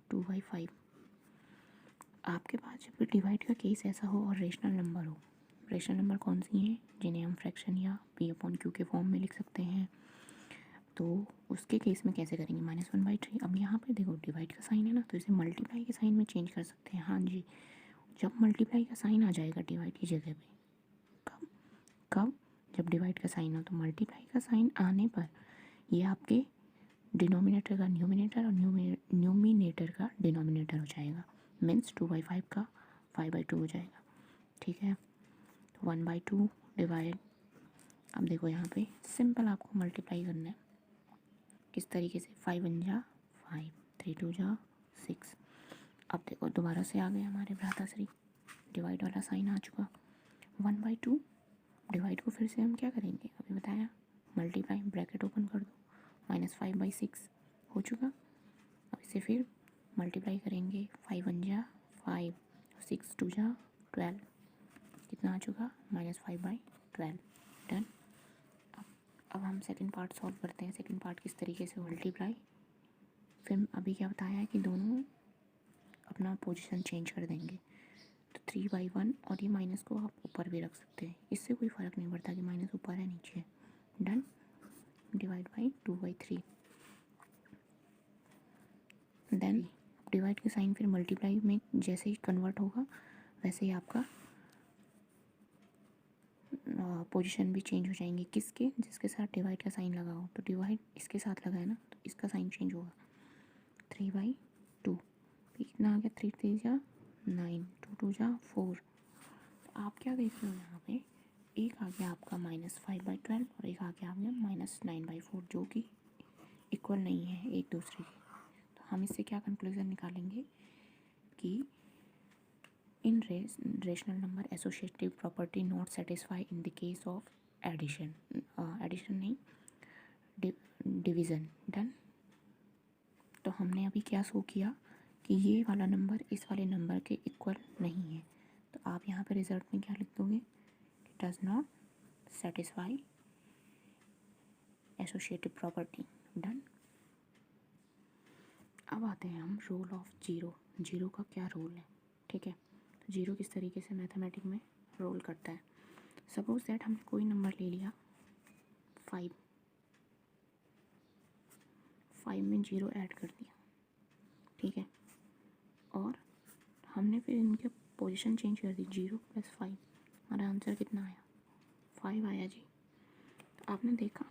2/5। आपके पास जब भी डिवाइड का केस ऐसा हो और रेशनल नंबर हो, रेशनल नंबर कौन सी हैं जिन्हें हम फ्रैक्शन या P/Q के फॉर्म में लिख सकते हैं, तो उसके केस में कैसे करेंगे? -1/3। अब यहाँ पे देखो डिवाइड का साइन है ना, तो इसे मल्टीप्लाई के साइन में चेंज कर सकते हैं। हाँ जी, जब मल्टीप्लाई का साइन आ जाएगा डिवाइड की जगह पे, कब कब जब डिवाइड का साइन हो, तो मल्टीप्लाई का साइन आने पर ये आपके डिनोमिनेटर का न्यूमिनेटर और न्यूमिनेटर का डिनोमिनेटर हो जाएगा। मीन्स 2/5 का 5/2 हो जाएगा, ठीक है। 1/2 डिवाइड, अब देखो यहाँ पे सिंपल आपको मल्टीप्लाई करना है। किस तरीके से? 5 1 जा 5, 3 2 जा 6। अब देखो दोबारा से आ गए हमारे भ्राताश्री, डिवाइड वाला साइन आ चुका। 1/2 डिवाइड को फिर से हम क्या करेंगे, अभी बताया, मल्टीप्लाई, ब्रैकेट ओपन कर दो, -5/6 हो चुका। अब इसे फिर मल्टीप्लाई करेंगे, 5 1 जा 5, 6 2 जा 12, कितना आ चुका? -5/12। डन। अब हम सेकंड पार्ट सॉल्व करते हैं। सेकंड पार्ट किस तरीके से? मल्टीप्लाई, फिर अभी क्या बताया है कि दोनों अपना पोजीशन चेंज कर देंगे, तो 3/1, और ये माइनस को आप ऊपर भी रख सकते हैं, इससे कोई फ़र्क नहीं पड़ता कि माइनस ऊपर है नीचे है। Done. Divide by 2/3। Then divide के साइन फिर मल्टीप्लाई में जैसे ही कन्वर्ट होगा वैसे ही आपका पोजीशन भी चेंज हो जाएंगे। किसके? जिसके साथ डिवाइड का साइन लगा हो। तो डिवाइड इसके साथ लगा है ना, तो इसका साइन चेंज होगा। 3/2 कितना आ गया? 3 3 जा 9, 2 2 जा 4। तो आप क्या देख रहे हो यहाँ पे, एक आ गया आपका -5/12 और एक आ गया -9/4, जो कि इक्वल नहीं है एक दूसरे के। तो हम इससे क्या कंक्लूजन निकालेंगे कि in rational number associative property not satisfy in the case of addition, addition नहीं, डिवीज़न। डन। तो हमने अभी क्या शो किया कि ये वाला नंबर इस वाले नंबर के इक्वल नहीं है। तो आप यहाँ पे रिजल्ट में क्या लिख दोगे? It does not satisfy associative property. Done. अब आते हैं हम रोल ऑफ जीरो। जीरो का क्या रोल है, ठीक है। तो जीरो किस तरीके से मैथमेटिक में रोल करता है? सपोज दैट हमने कोई नंबर ले लिया 5 में जीरो ऐड कर दिया, ठीक है, और हमने फिर इनके पोजीशन चेंज कर दी, 0 + 5, हमारा आंसर कितना आया? 5 आया जी। तो आपने देखा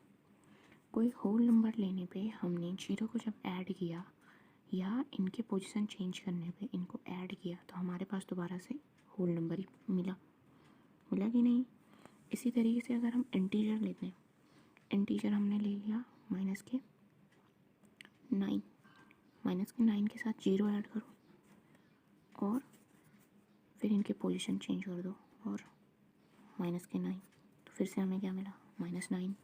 कोई होल नंबर लेने पे हमने जीरो को जब ऐड किया या इनके पोजीशन चेंज करने पे इनको ऐड किया, तो हमारे पास दोबारा से होल नंबर ही मिला कि नहीं? इसी तरीके से अगर हम इंटीजर लेते हैं, इंटीजर हमने ले लिया -9, -9 के साथ जीरो ऐड करो और फिर इनके पोजीशन चेंज कर दो और -9, तो फिर से हमें क्या मिला? -9।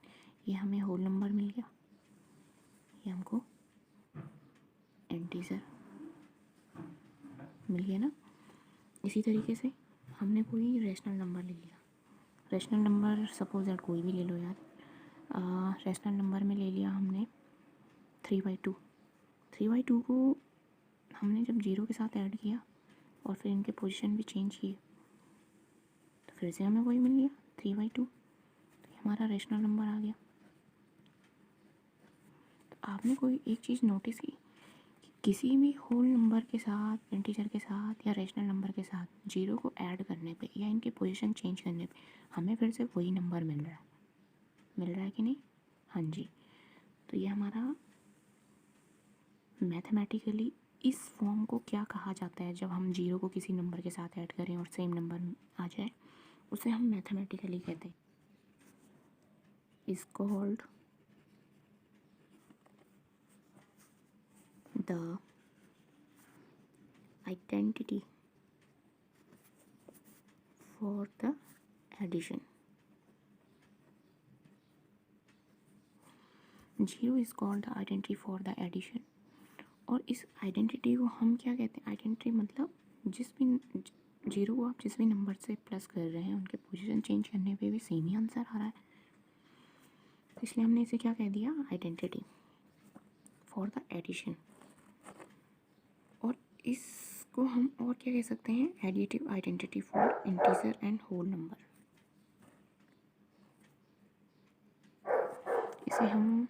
ये हमें होल नंबर मिल गया, ये हमको इंटीजर मिल गया ना। इसी तरीके से हमने कोई रेशनल नंबर ले लिया, रेशनल नंबर सपोज दैट कोई भी ले लो यार, रेशनल नंबर में ले लिया हमने 3/2। 3/2 को हमने जब जीरो के साथ ऐड किया और फिर इनके पोजीशन भी चेंज किए, तो फिर से हमें वही मिल गया 3/2। तो ये हमारा रेशनल नंबर आ गया। तो आपने कोई एक चीज़ नोटिस की कि किसी भी होल नंबर के साथ, इंटीजर के साथ या रेशनल नंबर के साथ जीरो को ऐड करने पे या इनके पोजीशन चेंज करने पे हमें फिर से वही नंबर मिल रहा है कि नहीं? हाँ जी। तो ये हमारा मैथमेटिकली इस फॉर्म को क्या कहा जाता है, जब हम जीरो को किसी नंबर के साथ ऐड करें और सेम नंबर आ जाए, उसे हम मैथमेटिकली कहते हैं is called the identity for the addition. Zero is called the identity for the addition. और इस आइडेंटिटी को हम क्या कहते हैं? आइडेंटिटी मतलब जिस भी जीरो को आप जिस भी नंबर से प्लस कर रहे हैं उनके पोजीशन चेंज करने पे भी सेम ही आंसर आ रहा है। इसलिए हमने इसे क्या कह दिया, आइडेंटिटी फॉर द एडिशन। और इसको हम और क्या कह सकते हैं, additive identity for integer and whole number. इसे हम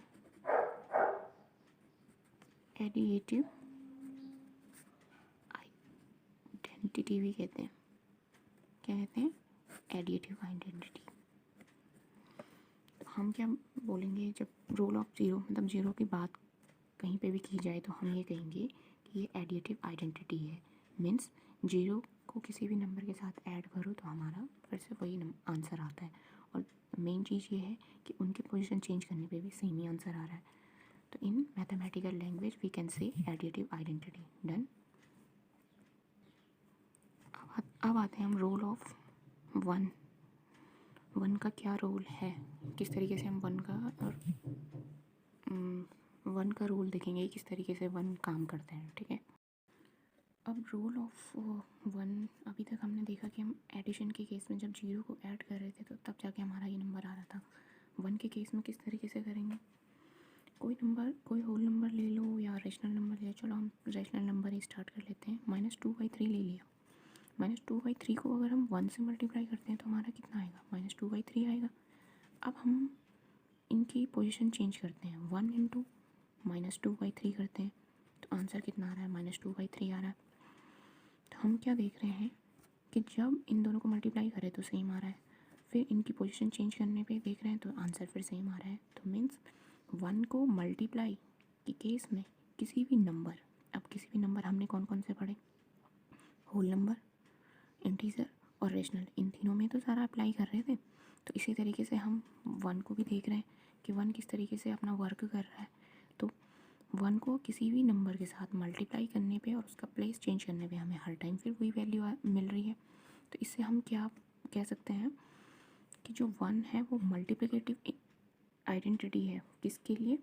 एडिटिव आइडेंटिटी भी कहते हैं। क्या कहते हैं, एडिटिव आइडेंटिटी। हम क्या बोलेंगे, जब रोल ऑफ ज़ीरो मतलब ज़ीरो की बात कहीं पे भी की जाए तो हम ये कहेंगे कि ये एडिटिव आइडेंटिटी है। मीन्स ज़ीरो को किसी भी नंबर के साथ ऐड करो तो हमारा फिर से वही आंसर आता है। और मेन चीज़ ये है कि उनकी पोजीशन चेंज करने पे भी सेम ही आंसर आ रहा है। तो in mathematical language we can say additive identity. Done. अब आते हैं हम रोल ऑफ वन। वन का क्या रोल है, किस तरीके से हम वन का रोल देखेंगे, किस तरीके से वन काम करता है। ठीक है, अब रोल ऑफ वन, अभी तक हमने देखा कि हम एडिशन के केस में जब जीरो को ऐड कर रहे थे तो तब जाके हमारा ये नंबर आ रहा था। वन के केस में किस तरीके से करेंगे, कोई नंबर, कोई होल नंबर ले लो या रेशनल नंबर ले लो। चलो हम रेशनल नंबर ही स्टार्ट कर लेते हैं। -2/3 ले लिया। -2/3 को अगर हम 1 से मल्टीप्लाई करते हैं तो हमारा कितना आएगा, -2/3 आएगा। अब हम इनकी पोजीशन चेंज करते हैं, 1 इंटू -2/3 करते हैं तो आंसर कितना आ रहा है, -2/3 आ रहा है। तो हम क्या देख रहे हैं कि जब इन दोनों को मल्टीप्लाई करें तो सेम आ रहा है, फिर इनकी पोजीशन चेंज करने पे देख रहे हैं तो आंसर फिर सेम आ रहा है। तो मीन्स 1 को मल्टीप्लाई के केस में किसी भी नंबर, अब किसी भी नंबर हमने कौन कौन से पढ़े, होल नंबर, इंटीजर और रेशनल, इन तीनों में तो सारा अप्लाई कर रहे थे। तो इसी तरीके से हम वन को भी देख रहे हैं कि वन किस तरीके से अपना वर्क कर रहा है। तो वन को किसी भी नंबर के साथ मल्टीप्लाई करने पे और उसका प्लेस चेंज करने पे हमें हर टाइम फिर वही वैल्यू मिल रही है। तो इससे हम क्या कह सकते हैं कि जो वन है वो मल्टीप्लिकेटिव आइडेंटिटी है, किसके लिए,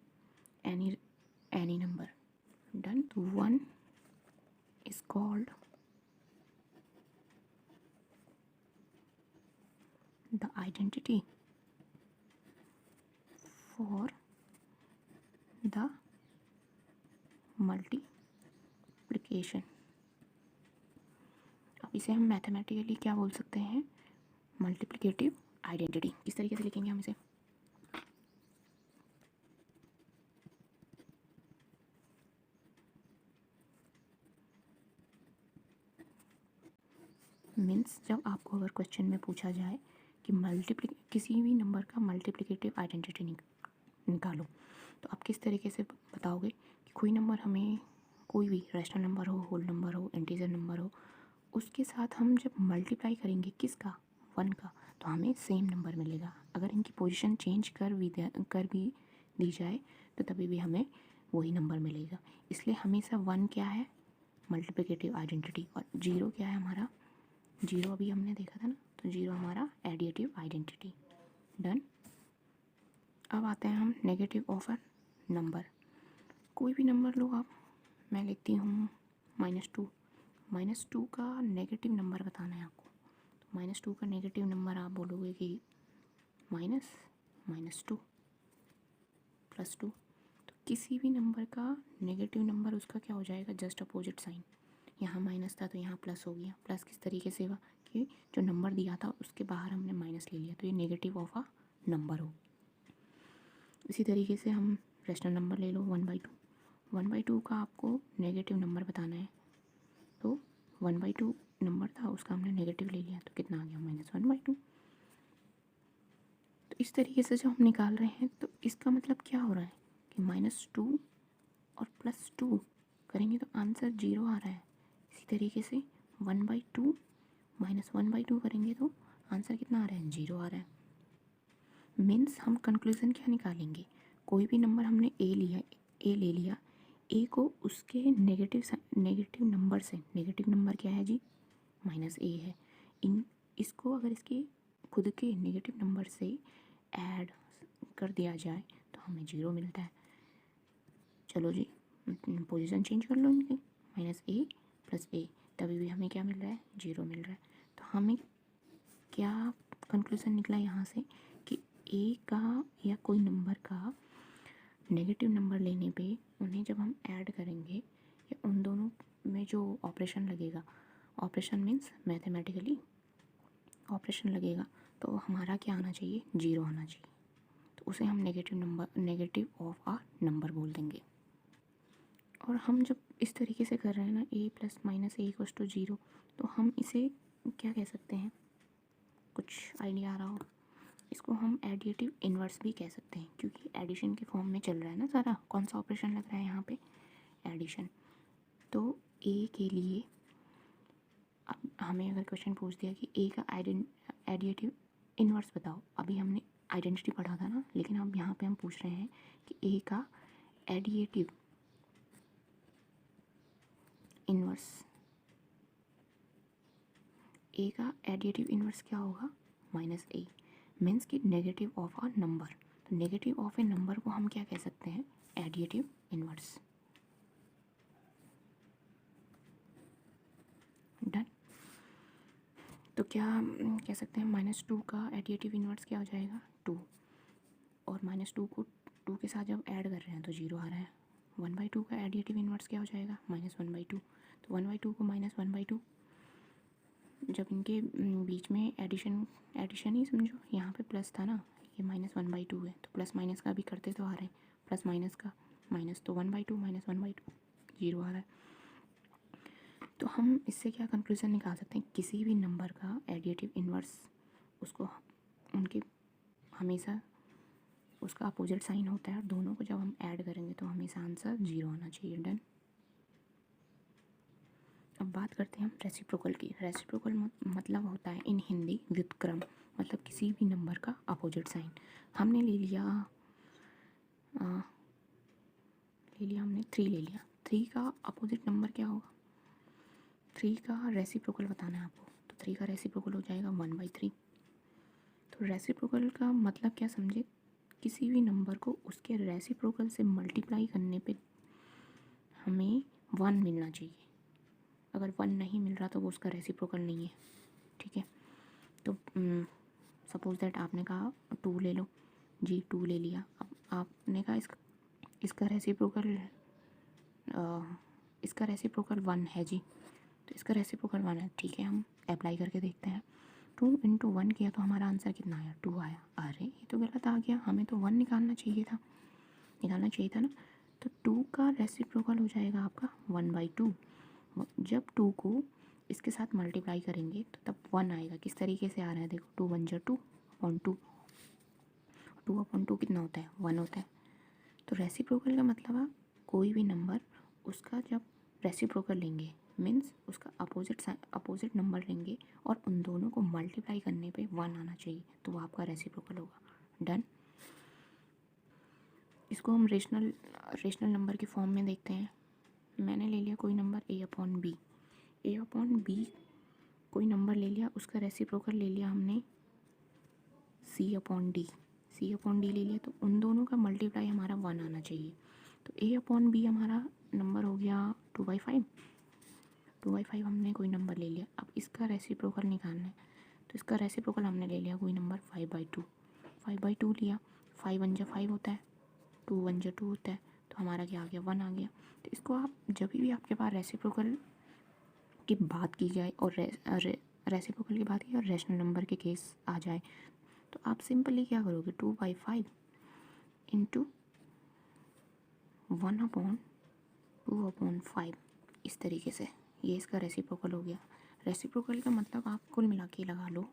एनी नंबर। डन। तो one is called the identity for the multiplication। अब इसे हम मैथमेटिकली क्या बोल सकते हैं, मल्टीप्लिकेटिव आइडेंटिटी। किस तरीके से लिखेंगे हम इसे, मीन्स जब आपको अगर क्वेश्चन में पूछा जाए कि किसी भी नंबर का मल्टीप्लिकेटिव आइडेंटिटी निकालो तो आप किस तरीके से बताओगे कि कोई नंबर हमें, कोई भी रेशनल नंबर हो, होल नंबर हो, इंटीजर नंबर हो, उसके साथ हम जब मल्टीप्लाई करेंगे किसका, वन का, तो हमें सेम नंबर मिलेगा। अगर इनकी पोजीशन चेंज कर भी दी जाए तो तभी भी हमें वही नंबर मिलेगा। इसलिए हमेशा वन क्या है, मल्टीप्लिकेटिव आइडेंटिटी, और जीरो क्या है हमारा, जीरो अभी हमने देखा था ना, तो जीरो हमारा एडिटिव आइडेंटिटी। डन। अब आते हैं हम नेगेटिव ऑफ अ नंबर। कोई भी नंबर लो आप, मैं लिखती हूँ -2। -2 का नेगेटिव नंबर बताना है आपको। तो -2 का नेगेटिव नंबर आप बोलोगे कि -2 +2। तो किसी भी नंबर का नेगेटिव नंबर उसका क्या हो जाएगा, जस्ट अपोजिट साइन। यहाँ माइनस था तो यहाँ प्लस हो गया। प्लस किस तरीके से हुआ कि जो नंबर दिया था उसके बाहर हमने माइनस ले लिया, तो ये नेगेटिव ऑफ अ नंबर हो। इसी तरीके से हम रेशनल नंबर ले लो, 1/2। 1/2 का आपको नेगेटिव नंबर बताना है, तो 1/2 नंबर था उसका हमने नेगेटिव ले लिया तो कितना आ गया, -1/2। तो इस तरीके से जो हम निकाल रहे हैं तो इसका मतलब क्या हो रहा है कि -2 और +2 करेंगे तो आंसर 0 आ रहा है। इसी तरीके से 1/2 -1/2 करेंगे तो आंसर कितना आ रहा है, 0 आ रहा है। मीन्स हम कंक्लूज़न क्या निकालेंगे, कोई भी नंबर हमने ए ले लिया, ए को उसके नेगेटिव नंबर से, नेगेटिव नंबर क्या है जी, -a है, इसको अगर इसके खुद के नेगेटिव नंबर से ऐड कर दिया जाए तो हमें 0 मिलता है। चलो जी, पोजीशन चेंज कर लो इनकी, -a + a, तभी भी हमें क्या मिल रहा है, 0 मिल रहा है। तो हमें क्या कंक्लूज़न निकला यहाँ से कि ए का या कोई नंबर का नेगेटिव नंबर लेने पे उन्हें जब हम ऐड करेंगे या उन दोनों में जो ऑपरेशन लगेगा, ऑपरेशन मीन्स मैथमेटिकली ऑपरेशन लगेगा, तो हमारा क्या आना चाहिए, 0 आना चाहिए। तो उसे हम नेगेटिव ऑफ आ नंबर बोल देंगे। और हम जब इस तरीके से कर रहे हैं ना, a plus minus A equals to 0, तो हम इसे क्या कह सकते हैं, कुछ आइडिया आ रहा हो? इसको हम एडिटिव इन्वर्स भी कह सकते हैं, क्योंकि एडिशन के फॉर्म में चल रहा है ना सारा। कौन सा ऑपरेशन लग रहा है यहाँ पे, एडिशन। तो a के लिए अब हमें अगर क्वेश्चन पूछ दिया कि a का एडिटिव इन्वर्स बताओ, अभी हमने आइडेंटिटी पढ़ा था ना, लेकिन अब यहाँ पे हम पूछ रहे हैं कि a का एडिटिव इन्वर्स, a का एडिटिव इन्वर्स क्या होगा, माइनस ए, मीन्स कि नेगेटिव ऑफ अ नंबर। तो नेगेटिव ऑफ ए नंबर को हम क्या कह सकते हैं, एडिटिव इन्वर्स। डन। तो क्या कह सकते हैं, -2 का एडिटिव इन्वर्स क्या हो जाएगा, 2, और -2 को 2 के साथ जब ऐड कर रहे हैं तो 0 आ रहा है। 1/2 का एडिटिव इन्वर्स क्या हो जाएगा, -1/2। तो 1/2 को -1/2, जब इनके बीच में एडिशन ही समझो, यहाँ पे प्लस था ना, ये -1/2 है, तो प्लस माइनस का भी करते तो आ रहे हैं, प्लस माइनस का माइनस, तो 1/2 -1/2 0 आ रहा है। तो हम इससे क्या कंक्लूजन निकाल सकते हैं, किसी भी नंबर का एडिटिव इन्वर्स, उसको उनके हमेशा उसका अपोजिट साइन होता है, और दोनों को जब हम ऐड करेंगे तो हमेशा आंसर 0 आना चाहिए। डन। अब बात करते हैं हम रेसिप्रोकल की। रेसिप्रोकल मतलब होता है इन हिंदी व्युत्क्रम, मतलब किसी भी नंबर का अपोजिट साइन। हमने ले लिया हमने 3 ले लिया, 3 का अपोजिट नंबर क्या होगा, 3 का रेसिप्रोकल बताना है आपको, तो 3 का रेसिप्रोकल हो जाएगा 1/3। तो रेसिप्रोकल का मतलब क्या समझे, किसी भी नंबर को उसके रेसिप्रोकल से मल्टीप्लाई करने पे हमें 1 मिलना चाहिए। अगर 1 नहीं मिल रहा तो वो उसका रेसिप्रोकल नहीं है, ठीक है। तो सपोज दैट आपने कहा 2 ले लो जी, 2 ले लिया। अब आपने कहा इसका रेसिप्रोकल 1 है जी, तो इसका रेसिप्रोकल 1 है, ठीक है। हम अप्लाई करके देखते हैं, 2 × 1 किया तो हमारा आंसर कितना आया, 2 आया। अरे ये तो गलत आ गया, हमें तो 1 निकालना चाहिए था ना। तो 2 का रेसिप्रोकल हो जाएगा आपका 1/2। जब 2 को इसके साथ मल्टीप्लाई करेंगे तो तब 1 आएगा। किस तरीके से आ रहा है, देखो, 2 × 1 = 2 अपॉन 2, 2/2 कितना होता है, 1 होता है। तो रेसिप्रोकल का मतलब है कोई भी नंबर, उसका जब रेसिप्रोकल लेंगे मीन्स उसका अपोजिट नंबर लेंगे और उन दोनों को मल्टीप्लाई करने पे 1 आना चाहिए, तो वो आपका रेसिप्रोकल होगा। डन। इसको हम रेशनल नंबर के फॉर्म में देखते हैं। मैंने ले लिया कोई नंबर a/b, a/b कोई नंबर ले लिया, उसका रेसिप्रोकल ले लिया हमने c/d, c/d ले लिया, तो उन दोनों का मल्टीप्लाई हमारा 1 आना चाहिए। तो a/b हमारा नंबर हो गया 2/5, 2/5 हमने कोई नंबर ले लिया। अब इसका रेसिप्रोकल निकालना है, तो इसका रेसिप्रोकल हमने ले लिया कोई नंबर 5/2, 5/2 लिया, 5 × 1 = 5 होता है, 2 × 1 = 2 होता है, तो हमारा क्या आ गया, 1 आ गया। तो इसको आप जब भी आपके पास रेसिप्रोकल की बात की जाए और रेसिप्रोकल की बात की और रैशनल नंबर के केस आ जाए, तो आप सिंपली क्या करोगे, 2/5 × 1/2/5, इस तरीके से, ये इसका रेसिप्रोकल हो गया। रेसिप्रोकल का मतलब आप कुल मिला के लगा लो,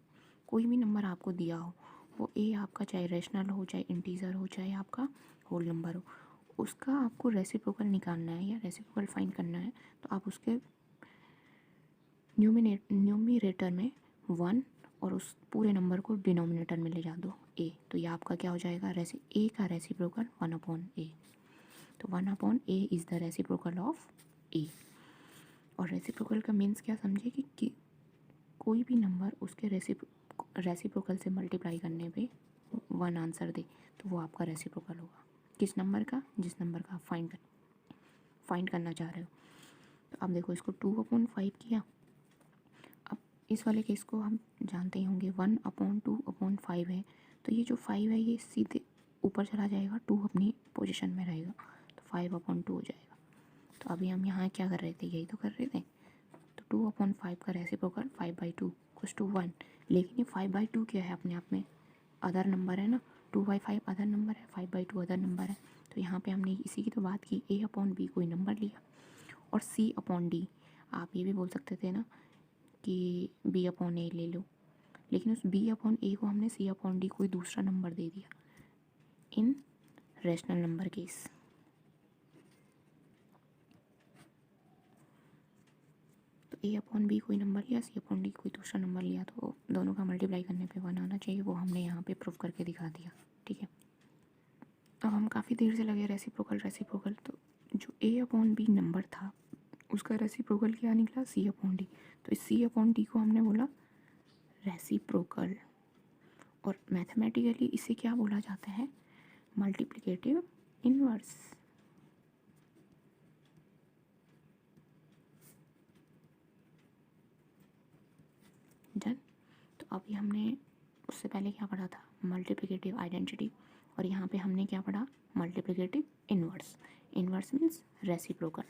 कोई भी नंबर आपको दिया हो, वो ए आपका चाहे रैशनल हो, चाहे इंटीजर हो, चाहे आपका होल नंबर हो, उसका आपको रेसिप्रोकल निकालना है या रेसिप्रोकल फाइंड करना है, तो आप उसके न्यूमरेटर में 1 और उस पूरे नंबर को डिनोमिनेटर में ले जा दो a, तो ये आपका क्या हो जाएगा, a का रेसिप्रोकल 1/a, तो 1/a is the reciprocal of a। और रेसिप्रोकल का मीन्स क्या समझे कि कोई भी नंबर उसके रेसिप्रोकल से मल्टीप्लाई करने पे 1 आंसर दे, तो वो आपका रेसिप्रोकल होगा। किस नंबर का, जिस नंबर का आप फाइंड करना चाह रहे हो। तो अब देखो, इसको 2/5 किया। अब इस वाले केस को हम जानते ही होंगे, 1/2/5 है, तो ये जो 5 है ये सीधे ऊपर चला जाएगा, 2 अपनी पोजीशन में रहेगा, तो 5/2 हो जाएगा। तो अभी हम यहाँ क्या कर रहे थे, यही तो कर रहे थे। तो 2/5 का रेसिप्रोकल 5/2 = 1। लेकिन ये 5/2 क्या है, अपने आप में अदर नंबर है ना, 2/5 अदर नंबर है, 5/2 अदर नंबर है। तो यहाँ पे हमने इसी की तो बात की, A/B कोई नंबर लिया, और C/D आप ये भी बोल सकते थे ना कि B/A ले लो, लेकिन उस B/A को हमने C/D कोई दूसरा नंबर दे दिया इन रेशनल नंबर केस। तो A/B कोई नंबर लिया, C/D कोई दूसरा नंबर लिया, तो दोनों का मल्टीप्लाई करने पे 1 आना चाहिए, वो हमने यहाँ पे प्रूफ करके दिखा दिया। ठीक है, अब हम काफ़ी देर से लगे रेसिप्रोकल, तो जो A/B नंबर था उसका रेसिप्रोकल क्या निकला, C/D। तो इस C/D को हमने बोला रेसिप्रोकल, और मैथमेटिकली इसे क्या बोला जाता है, मल्टीप्लिकेटिव इनवर्स। डन। तो अभी हमने उससे पहले क्या पढ़ा था, मल्टीप्लिकेटिव आइडेंटिटी, और यहाँ पे हमने क्या पढ़ा, multiplicative inverse. Inverse means reciprocal.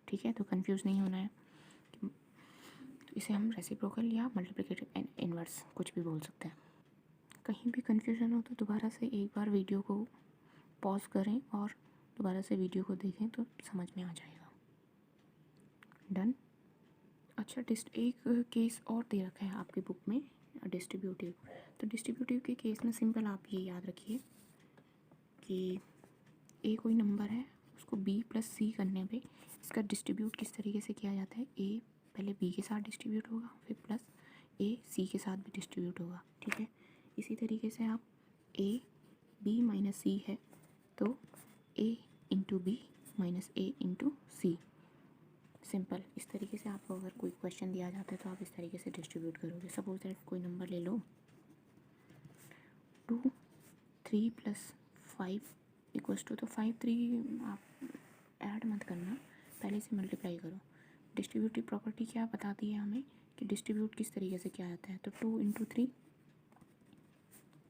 ठीक है, तो कंफ्यूज नहीं होना है। तो इसे हम रेसिप्रोकल या मल्टीप्लिकेटिव इनवर्स कुछ भी बोल सकते हैं। कहीं भी कन्फ्यूज़न हो तो दोबारा से एक बार वीडियो को पॉज करें और दोबारा से वीडियो को देखें तो समझ में आ जाएगा। डन। अच्छा, एक केस और दे रखा है आपकी बुक में, डिस्ट्रीब्यूटिव। तो डिस्ट्रीब्यूटिव के केस में सिंपल आप ये याद रखिए कि ए कोई नंबर है, उसको B+C करने पे इसका डिस्ट्रीब्यूट किस तरीके से किया जाता है, ए पहले B के साथ डिस्ट्रीब्यूट होगा, फिर प्लस A C के साथ भी डिस्ट्रीब्यूट होगा। ठीक है, इसी तरीके से आप A/B - C है तो A × B - A × C। Simple, इस तरीके से आपको अगर कोई क्वेश्चन दिया जाता है तो आप इस तरीके से डिस्ट्रीब्यूट करोगे। सपोज दैट कोई नंबर ले लो 2 3 + 5 = तो 5 3 आप ऐड मत करना, पहले से मल्टीप्लाई करो। डिस्ट्रीब्यूटिव प्रॉपर्टी क्या बताती है हमें कि डिस्ट्रीब्यूट किस तरीके से किया जाता है, तो 2 × 3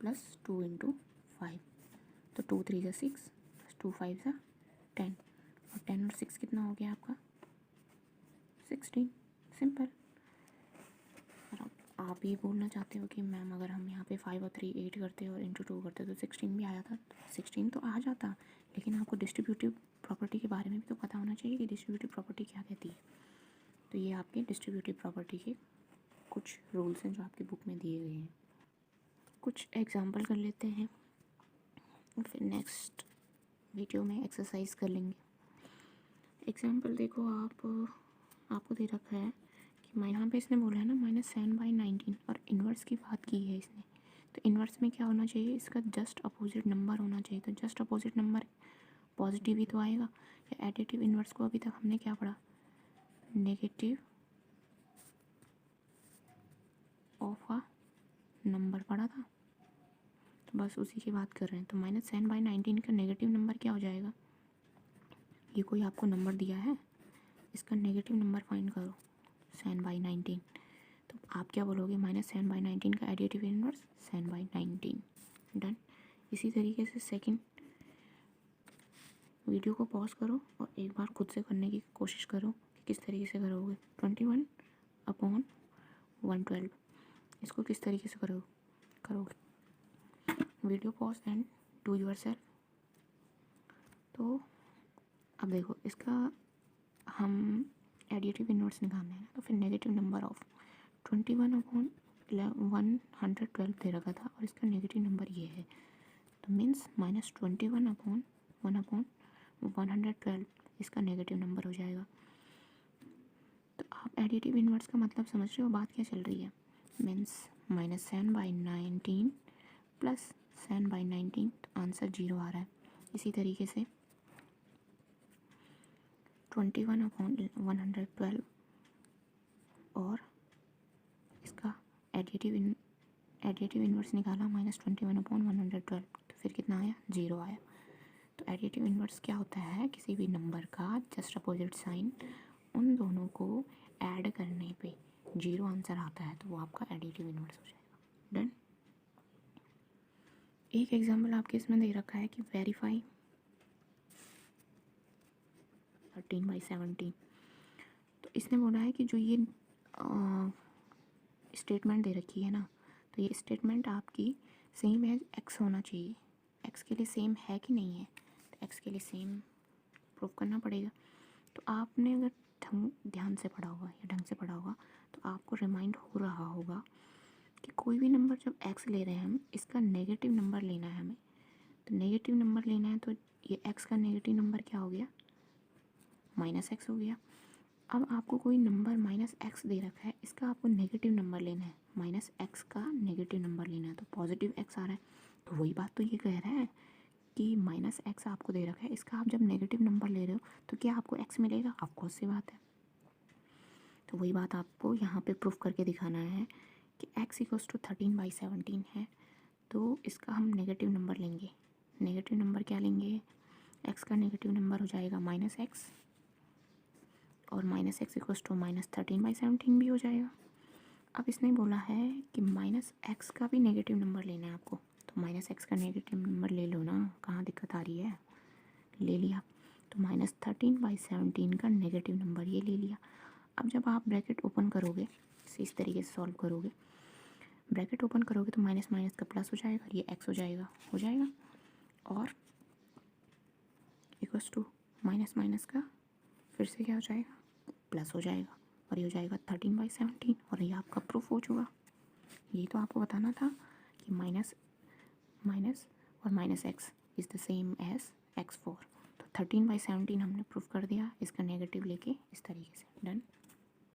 + 2 × 5, तो 2 3 = 6 + 2 5 = 10, और 10 और 6 कितना हो गया आपका 16। सिंपल। और आप ये बोलना चाहते हो कि मैम अगर हम यहाँ पे 5 और 3 8 करते और × 2 करते तो 16 भी आ जाता, 16 तो आ जाता, लेकिन आपको डिस्ट्रीब्यूटिव प्रॉपर्टी के बारे में भी तो पता होना चाहिए कि डिस्ट्रीब्यूटिव प्रॉपर्टी क्या कहती है। तो ये आपके डिस्ट्रीब्यूटिव प्रॉपर्टी के कुछ रूल्स हैं जो आपकी बुक में दिए गए हैं। कुछ एग्जांपल कर लेते हैं, फिर नेक्स्ट वीडियो में एक्सरसाइज कर लेंगे। एग्जांपल देखो, आपको दे रखा है कि मैं यहाँ पे इसने बोला है ना -7/19, और इन्वर्स की बात की है इसने। तो इन्वर्स में क्या होना चाहिए, इसका जस्ट अपोजिट नंबर होना चाहिए। तो जस्ट अपोजिट नंबर पॉजिटिव ही तो आएगा। या एडिटिव इन्वर्स को अभी तक हमने क्या पढ़ा, नेगेटिव ऑफ अ नंबर पढ़ा था, तो बस उसी की बात कर रहे हैं। तो -7/19 का नेगेटिव नंबर क्या हो जाएगा, ये कोई आपको नंबर दिया है, इसका नेगेटिव नंबर फाइंड करो 7/19। तो आप क्या बोलोगे, -7/19 का एडिटिव इनवर्स 7/19। डन। इसी तरीके से सेकंड, वीडियो को पॉज करो और एक बार खुद से करने की कोशिश करो कि किस तरीके से करोगे। 21/112 इसको किस तरीके से करोगे। Video pause and do yourself. तो अब देखो, इसका हम एडिटिव इनवर्स निकालना है, तो फिर नेगेटिव नंबर ऑफ 21/112 दे रखा था, और इसका नेगेटिव नंबर ये है, तो मीन्स -21/112 इसका नेगेटिव नंबर हो जाएगा। तो आप एडिटिव इनवर्स का मतलब समझ रहे हो, बात क्या चल रही है, मीन्स -7/19 + 7/19, तो आंसर 0 आ रहा है। इसी तरीके से 21/112 और इसका एडिटिव इनवर्स निकाला -21/112, तो फिर कितना आया, 0 आया। तो एडिटिव इनवर्स क्या होता है, किसी भी नंबर का जस्ट अपोजिट साइन, उन दोनों को ऐड करने पे 0 आंसर आता है, तो वो आपका एडिटिव इनवर्स हो जाएगा। डन। एक एग्जांपल आपके इसमें दे रखा है कि वेरीफाई 13/17। तो इसने बोला है कि जो ये स्टेटमेंट दे रखी है ना, तो ये स्टेटमेंट आपकी सेम एज एक्स होना चाहिए। एक्स के लिए सेम है कि नहीं है, तो एक्स के लिए सेम प्रूव करना पड़ेगा। तो आपने अगर ध्यान से पढ़ा होगा या ढंग से पढ़ा होगा तो आपको रिमाइंड हो रहा होगा कि कोई भी नंबर जब एक्स ले रहे हैं हम, इसका नेगेटिव नंबर लेना है हमें। तो नेगेटिव नंबर लेना है तो ये एक्स का नेगेटिव नंबर क्या हो गया, माइनस एक्स हो गया। अब आपको कोई नंबर माइनस एक्स दे रखा है, इसका आपको नेगेटिव नंबर लेना है, माइनस एक्स का नेगेटिव नंबर लेना है, तो पॉजिटिव एक्स आ रहा है। तो वही बात तो ये कह रहा है कि माइनस एक्स आपको दे रखा है, इसका आप जब नेगेटिव नंबर ले रहे हो तो क्या आपको एक्स मिलेगा, ऑफकोर्स सी बात है। तो वही बात आपको यहाँ पे प्रूफ करके दिखाना है कि x इक्वल्स टू 13/17 है, तो इसका हम नेगेटिव नंबर लेंगे। नेगेटिव नंबर क्या लेंगे, x का नेगेटिव नंबर हो जाएगा माइनस एक्स, और माइनस एक्स इक्वल्स टू -13/17 भी हो जाएगा। अब इसने बोला है कि माइनस एक्स का भी नेगेटिव नंबर लेना है आपको, तो माइनस एक्स का नेगेटिव नंबर ले लो ना, कहाँ दिक्कत आ रही है, ले लिया। तो -13/17 का नेगेटिव नंबर ये ले लिया। अब जब आप ब्रैकेट ओपन करोगे, इस तरीके से सॉल्व करोगे, ब्रैकेट ओपन करोगे तो माइनस माइनस का प्लस हो जाएगा और ये एक्स हो जाएगा और इक्वल्स टू माइनस माइनस का फिर से क्या हो जाएगा, प्लस हो जाएगा, और ये हो जाएगा 13/17, और ये आपका प्रूफ हो चुका। यही तो आपको बताना था कि माइनस माइनस और minus x is the same as x4। तो 13/17 हमने प्रूफ कर दिया, इसका नेगेटिव लेके इस तरीके से। डन।